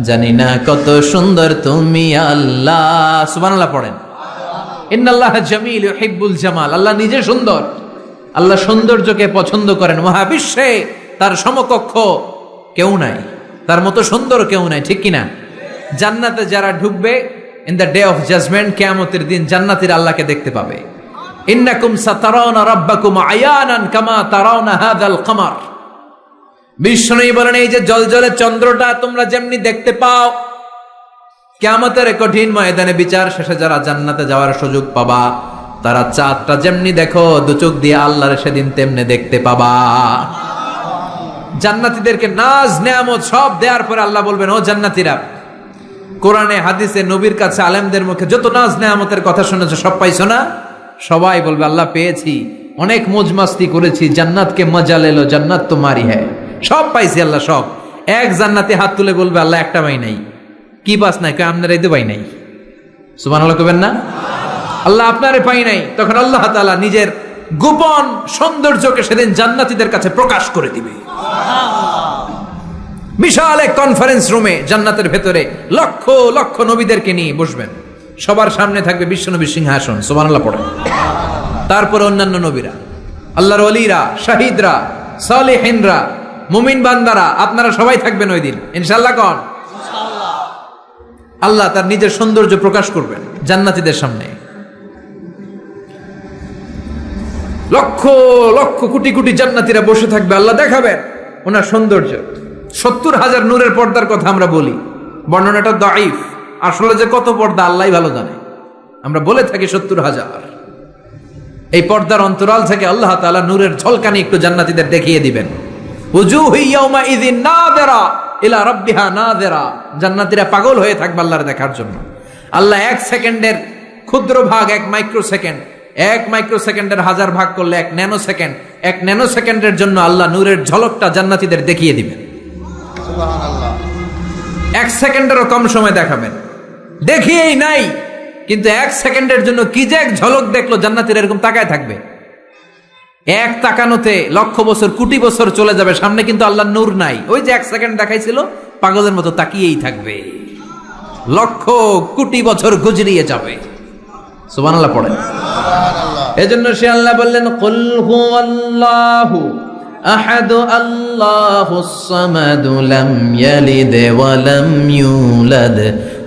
জানি না কত সুন্দর তুমি আল্লাহ। সুবহানাল্লাহ পড়েন। ইন্নাল্লাহা জামিল ইউহিব্বুল জামাল, আল্লাহ নিজে সুন্দর, আল্লাহ সৌন্দর্যকে পছন্দ করেন। মহাবিশ্বে তার সমকক্ষ কেউ নাই, তার মতো সুন্দর কেউ নাই, ঠিক কিনা? জান্নাতে যারা ঢুকবে in the day of judgement, কিয়ামতের দিন জান্নাতীরা আল্লাহকে দেখতে পাবে। ইন্নাকুম সাতারাউনা রাব্বাকুম আয়ানান কামা তারাউনা হাযাল কমার। বিষ্ণু বলেন, এই যে জলজলে চন্দ্রটা তোমরা যেমনি দেখতে পাও, কিয়ামতের কঠিন ময়দানে বিচার শেষে যারা জান্নাতে যাওয়ার সুযোগ পাবা, তারা চাঁদটা যেমনি দেখো দু চোখ দিয়ে আল্লাহর সেদিন তেমনি দেখতে পাবা। জান্নাতীদেরকে নাজ নেয়ামত সব দেওয়ার পরে আল্লাহ বলবেন, ও জান্নাতীরা, কোরআনে হাদিসে নবীর কাছে আলেমদের মুখে যত নাজ নেয়ামতের কথা শুনেছো সব পাইছো না? সবাই বলবে, আল্লাহ পেয়েছি, অনেক মौज मस्ती করেছি, জান্নাতকে মজা লেলো, জান্নাত তোমারই হ্যায়, সব পাইছি আল্লাহ সব। এক জান্নাতে হাত তুলে বলবে, আল্লাহ একটা পাই নাই। কি পাস নাই? কই আপনারাই তো পাই নাই। সুবহানাল্লাহ কইবেন না? আল্লাহ আপনারে পাই নাই। তখন আল্লাহ তাআলা নিজের গোপন সৌন্দর্যকে সেদিন জান্নাতীদের কাছে প্রকাশ করে দিবে। বিশাল এক কনফারেন্স রুমে জান্নাতের ভেতরে লক্ষ লক্ষ নবীদেরকে নিয়ে বসবেন, সবার সামনে থাকবে বিশ্বনবীর সিংহাসন। সুবহানাল্লাহ পড়ে। তারপরে অন্যান্য নবীরা, আল্লাহর ওলিরা, শাহিদরা, সালেহিনরা, মুমিন বান্দারা, আপনারা সবাই থাকবেন ওই দিন ইনশাআল্লাহ। কোন আল্লাহ তার নিজের সৌন্দর্য প্রকাশ করবেন জান্নাতীদের সামনে। লক্ষ লক্ষ কোটি কোটি জান্নাতীরা বসে থাকবে, আল্লাহ দেখাবেন ওনার সৌন্দর্য। 70,000 নূরের পর্দার কথা আমরা বলি, বর্ণনাটা দাঈফ, আসলে যে কত পর্দা আল্লাহই ভালো জানে। আমরা বলে থাকি 70,000। এই পর্দার অন্তরাল থেকে আল্লাহ তাআলা নূরের ঝলকানি একটু জান্নাতীদের দেখিয়ে দিবেন। উজুহু ইয়াউমা ইযিন নাযিরা ইলা রাব্বিহা নাযিরা, জান্নাতীরা পাগল হয়ে থাকবে আল্লাহর দেখার জন্য। আল্লাহ 1 সেকেন্ডের ক্ষুদ্র ভাগ, 1 মাইক্রোসেকেন্ড, 1 মাইক্রোসেকেন্ডের 1000 ভাগ করলে 1 ন্যানো সেকেন্ড, 1 ন্যানো সেকেন্ডের জন্য আল্লাহ নূরের ঝলকটা জান্নাতীদের দেখিয়ে দিবেন। সুবহানাল্লাহ। 1 সেকেন্ডেরও কম সময় দেখাবেন, দেখিয়েই নাই, কিন্তু 1 সেকেন্ডের জন্য কি যে এক ঝলক দেখলো, জান্নাতীরা এরকম তাকায় থাকবে। এক তাকানোতে লক্ষ বছর, কোটি বছর চলে যাবে, সামনে কিন্তু আল্লাহর নূর নাই। ওই যে 1 সেকেন্ড দেখাইছিল, পাগলের মতো তাকিয়েই থাকবে, লক্ষ কোটি বছর গুজরিয়ে যাবে। সুবহানাল্লাহ পড়েন। এজন্য সে আল্লাহ বললেন, কুল হুয়াল্লাহু আহাদু আল্লাহুস সামাদু লাম ইয়ালিদ ওয়া লাম ইউলাদ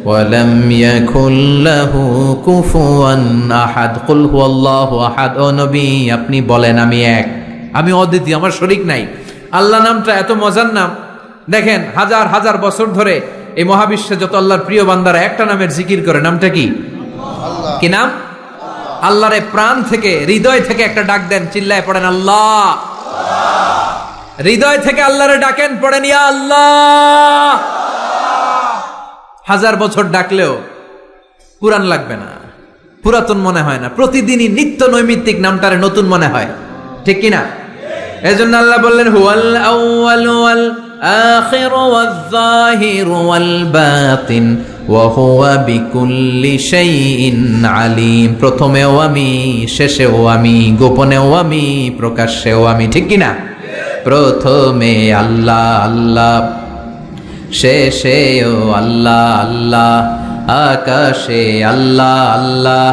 ওয়া লাম ইয়াকুল লাহু কুফুয়ান আহাদ। কুল হুয়াল্লাহু আহাদ। ও নবী, আপনি বলেন আমি এক, আমি অদ্বিতীয়, আমার শরীক নাই। আল্লাহ নামটা এত মজার নাম, দেখেন হাজার হাজার বছর ধরে এই মহাবিশ্বে যত আল্লাহর প্রিয় বান্দারা একটা নামের জিকির করে, নামটা কি? কি নাম? আল্লাহরে প্রাণ থেকে হৃদয় থেকে একটা ডাক দেন, চিল্লায় পড়েন আল্লাহ। হৃদয় থেকে আল্লাহরে ডাকেন, পড়েন ইয়া আল্লাহ। হাজার বছর ডাকলেও পুরান লাগবে না, পুরাতন মনে হয় না, প্রতিদিনই নিত্য নৈমিত্তিক নামটারে নতুন মনে হয়, ঠিক কিনা? এজন্য আল্লাহ বললেন হুয়াল আউয়াল ওয়াল আখির ওয়াল যাহির ওয়াল বাতিন ওয়া হুয়া বিকুল্লি শাইইন আলিম। প্রথমেও আমি, শেষেও আমি, গোপনেও আমি, প্রকাশ্যেও আমি, ঠিক কিনা? প্রথমে আল্লাহ আল্লাহ, শেষেও আল্লাহ আল্লাহ, আকাশে আল্লাহ আল্লাহ,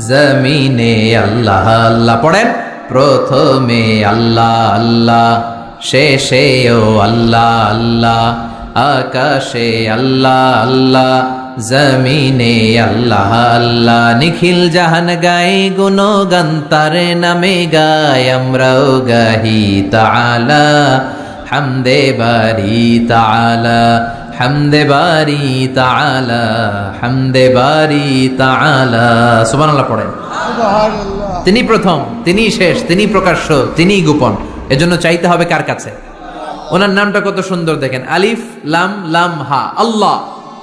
জমিনে আল্লাহ আল্লাহ। পড়েন প্রথমে আল্লাহ আল্লাহ, শেষেও আল্লাহ আল্লাহ, আকাশে আল্লাহ আল্লাহ, জমিনে আল্লাহ আল্লাহ। নিখিল জাহান গায়ে গুণগান তারে নামে গায়, আমরাও গাহি তাআলা হামদে বারি তাআলা, হামদে বারি তাআলা, হামদে বারি তাআলা। সুবহানাল্লাহ পড়েন। তিনি প্রথম, তিনি শেষ, তিনি প্রকাশ্য, তিনি গোপন। এজন্য চাইতে হবে কার কাছে? ওনার নামটা কত সুন্দর দেখেন, আলিফ লাম লাম হা, আল্লাহ।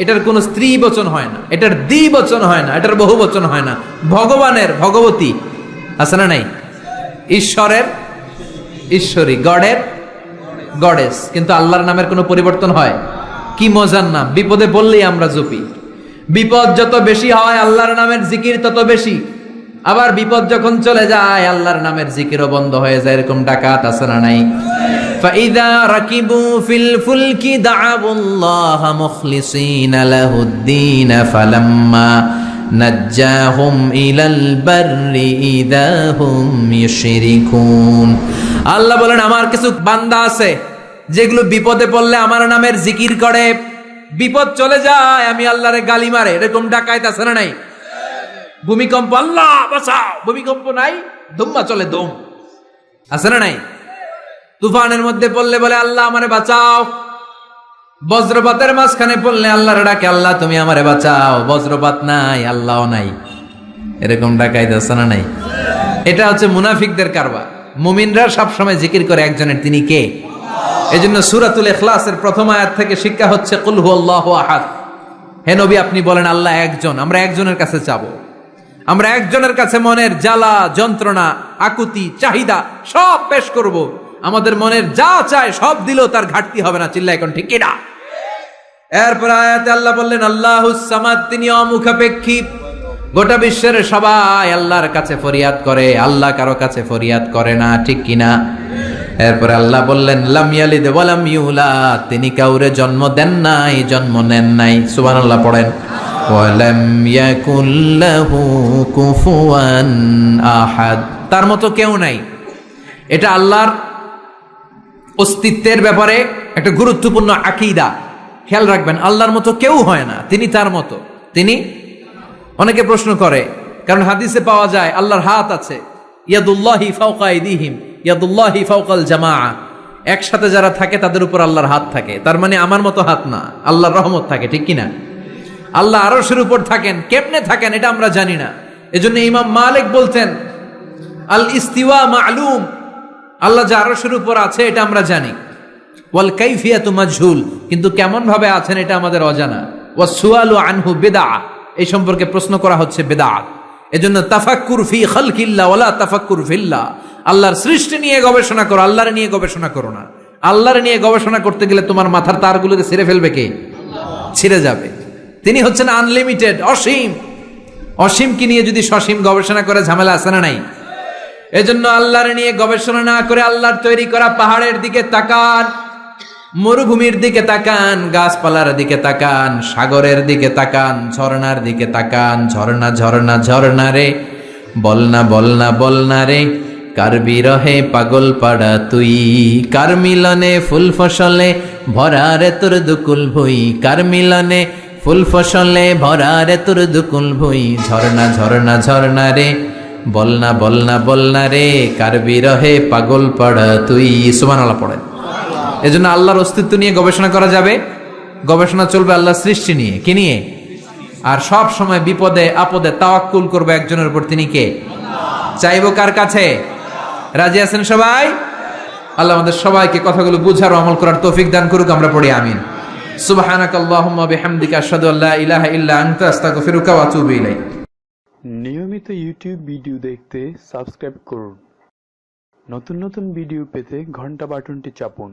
এটার কোনো স্ত্রী বচন হয় না, এটার দ্বিবচন হয় না, এটার বহু বচন হয় না। ভগবানের ভগবতী আছে না নাই? ঈশ্বরের ঈশ্বরী, গডের গডেস। কিন্তু আল্লাহর নামের কোনো পরিবর্তন হয়? কি মজার নাম! বিপদে পড়লেই আমরা জপি। বিপদ যত বেশি হয় আল্লাহর নামের জিকির তত বেশি। আবার বিপদ যখন চলে যায় আল্লাহর নামের জিকিরও বন্ধ হয়ে যায়। এরকম ডাকাত আছে না নাই? ফাইদা রাকিবু ফিল ফুলকি দাআবুল্লাহ মুখলিসিনা লাহুদ্দিন ফালাম্মা নাজ্জাহুম ইলাল বাররি ইযা হুম ইউশরিকুন। আল্লাহ বলেন আমার কিছু বান্দা আছে যেগুলো বিপদে পড়লে আমার নামের জিকির করে, বিপদ চলে যায় আমি আল্লাহরে গালি মারে। এরকম ডাকাত আছে না নাই? ভূমিকম্প, আল্লাহ বাঁচাও, ভূমিকম্প নাই, দুম্বা চলে দম, আছে না নাই? তুফানের মধ্যে পড়লে বলে আল্লাহ আমারে বাঁচাও। বজ্রপাতের মাঝখানে পড়লে আল্লাহরে ডাকে, আল্লাহ তুমি আমারে বাঁচাও। বজ্রপাত নাই, আল্লাহও নাই। এরকম ডাকাইতে আছে না নাই? এটা হচ্ছে মুনাফিকদের কারবার। মুমিনরা সবসময় জিকির করে একজনের, তিনি কে? এজন্য সূরাতুল ইখলাসের প্রথম আয়াত থেকে শিক্ষা হচ্ছে কুল হুয়াল্লাহু আহাদ। হে নবী আপনি বলেন আল্লাহ একজন, আমরা একজনের কাছে চাবো। আমরা একজনের কাছে মনের জ্বালা, যন্ত্রণা, আকুতি, চাহিদা সব পেশ করব। আমাদের মনের যা চায় সব দিলেও তার ঘাটতি হবে না। চিল্লা এখন ঠিক কিনা? এরপর আয়াতে আল্লাহ বললেন আল্লাহুস সামাদ, তিনি অমুখাপেক্ষী। গোটা বিশ্বের সবাই আল্লাহর কাছে ফরিয়াদ করে, আল্লাহ কারো কাছে ফরিয়াদ করে না, ঠিক কিনা? এরপরে আল্লাহ বললেন লাম ইয়ালিদ ওয়া লাম ইউলাদ, তিনি কাউরে জন্ম দেন নাই, জন্ম নেন নাই। সুবহানাল্লাহ পড়েন। ওয়া লাম ইয়াকুল লাহু কুফুয়ান আহাদ, তার মতো কেউ নাই। এটা আল্লাহর অস্তিত্বের ব্যাপারে একটা গুরুত্বপূর্ণ আকীদা। খেয়াল রাখবেন, আল্লাহর মতো কেউ হয় না, তিনি তার মতো। তিনি, অনেকে প্রশ্ন করে, কারণ হাদিসে পাওয়া যায় আল্লাহর হাত আছে, ইয়াদুল্লাহি ফাওকা আইদিহিম, ইয়াদুল্লাহি ফাওকাল জামাআ। একসাথে যারা থাকে তাদের উপর আল্লাহর হাত থাকে। তার মানে আমার মতো হাত না, আল্লাহর রহমত থাকে, ঠিক কিনা? আল্লাহ আরশের উপর থাকেন, কেমনে থাকেন এটা আমরা জানি না। এজন্য ইমাম মালিক বলতেন আল ইস্তিওয়া মা'লুম, আল্লাহ যে আরশের উপর আছে এটা আমরা জানি। ওয়াল কাইফিয়াতু মাজহুল, কিন্তু কেমন ভাবে আছেন এটা আমাদের অজানা। ওয়াস সুআলু আনহু বিদআহ, এই সম্পর্কে প্রশ্ন করা হচ্ছে বিদআত। এজন্য তাফাক্কুর ফি খালকিল্লাহ ওয়ালা তাফাক্কুর ফিল্লাহ, আল্লাহর সৃষ্টি নিয়ে গবেষণা করো, আল্লাহর নিয়ে গবেষণা করো না। আল্লাহর নিয়ে গবেষণা করতে গেলে তোমার মাথার তারগুলোকে ছিঁড়ে ফেলবে কে? ছিঁড়ে যাবে। তিনি হচ্ছেন আনলিমিটেড, অসীম। অসীম কি নিয়ে যদি সসীম গবেষণা করে ঝামেলা আছে না নাই? এজন্য আল্লাহর নিয়ে গবেষণা না করে আল্লাহর তৈরি করা পাহাড়ের দিকে তাকান, মরুভূমির দিকে তাকান, গাছপালার দিকে তাকান, সাগরের দিকে তাকান, ঝর্ণার দিকে তাকান। ঝর্ণা ঝর্ণা ঝর্ণা রে, বলনা বলনা বলনা রে, কার বিরহে পাগল পাড়া তুই, কার মিলনে ফুল ফসলে ভরা রে তোর দুকুল ভুই, কার মিলনে ফুল ফসলে ভরা রে তোর দুকুল ভুই। ঝর্ণা ঝর্ণা ঝর্ণা রে, বলনা বলনা বলনা রে, কার বিরহে পাগল পাড়া তুই। সুবহানাল্লাহ পড়েন। এজন্য আল্লাহর অস্তিত্ব নিয়ে গবেষণা করা যাবে, গবেষণা চলবে আল্লাহর সৃষ্টি নিয়ে, কি নিয়ে? আর সব সময় বিপদে আপদে তাওয়াক্কুল করবে একজনের উপর, তিনি কে? চাইবো কার কাছে? রাজি আছেন সবাই? আল্লাহ আমাদের সবাইকে কথাগুলো বুঝার ও আমল করার তৌফিক দান করুক। আমরা পড়ি আমিন। সুবহানাকাল্লাহুম্মা বিহামদিকা আশহাদু আল্লা ইলাহা ইল্লা আনতা আস্তাগফিরুকা ওয়া আতুবু ইলাইক। নিয়মিত ইউটিউব ভিডিও দেখতে সাবস্ক্রাইব করুন। নতুন নতুন ভিডিও পেতে ঘন্টা বাটনটি চাপুন।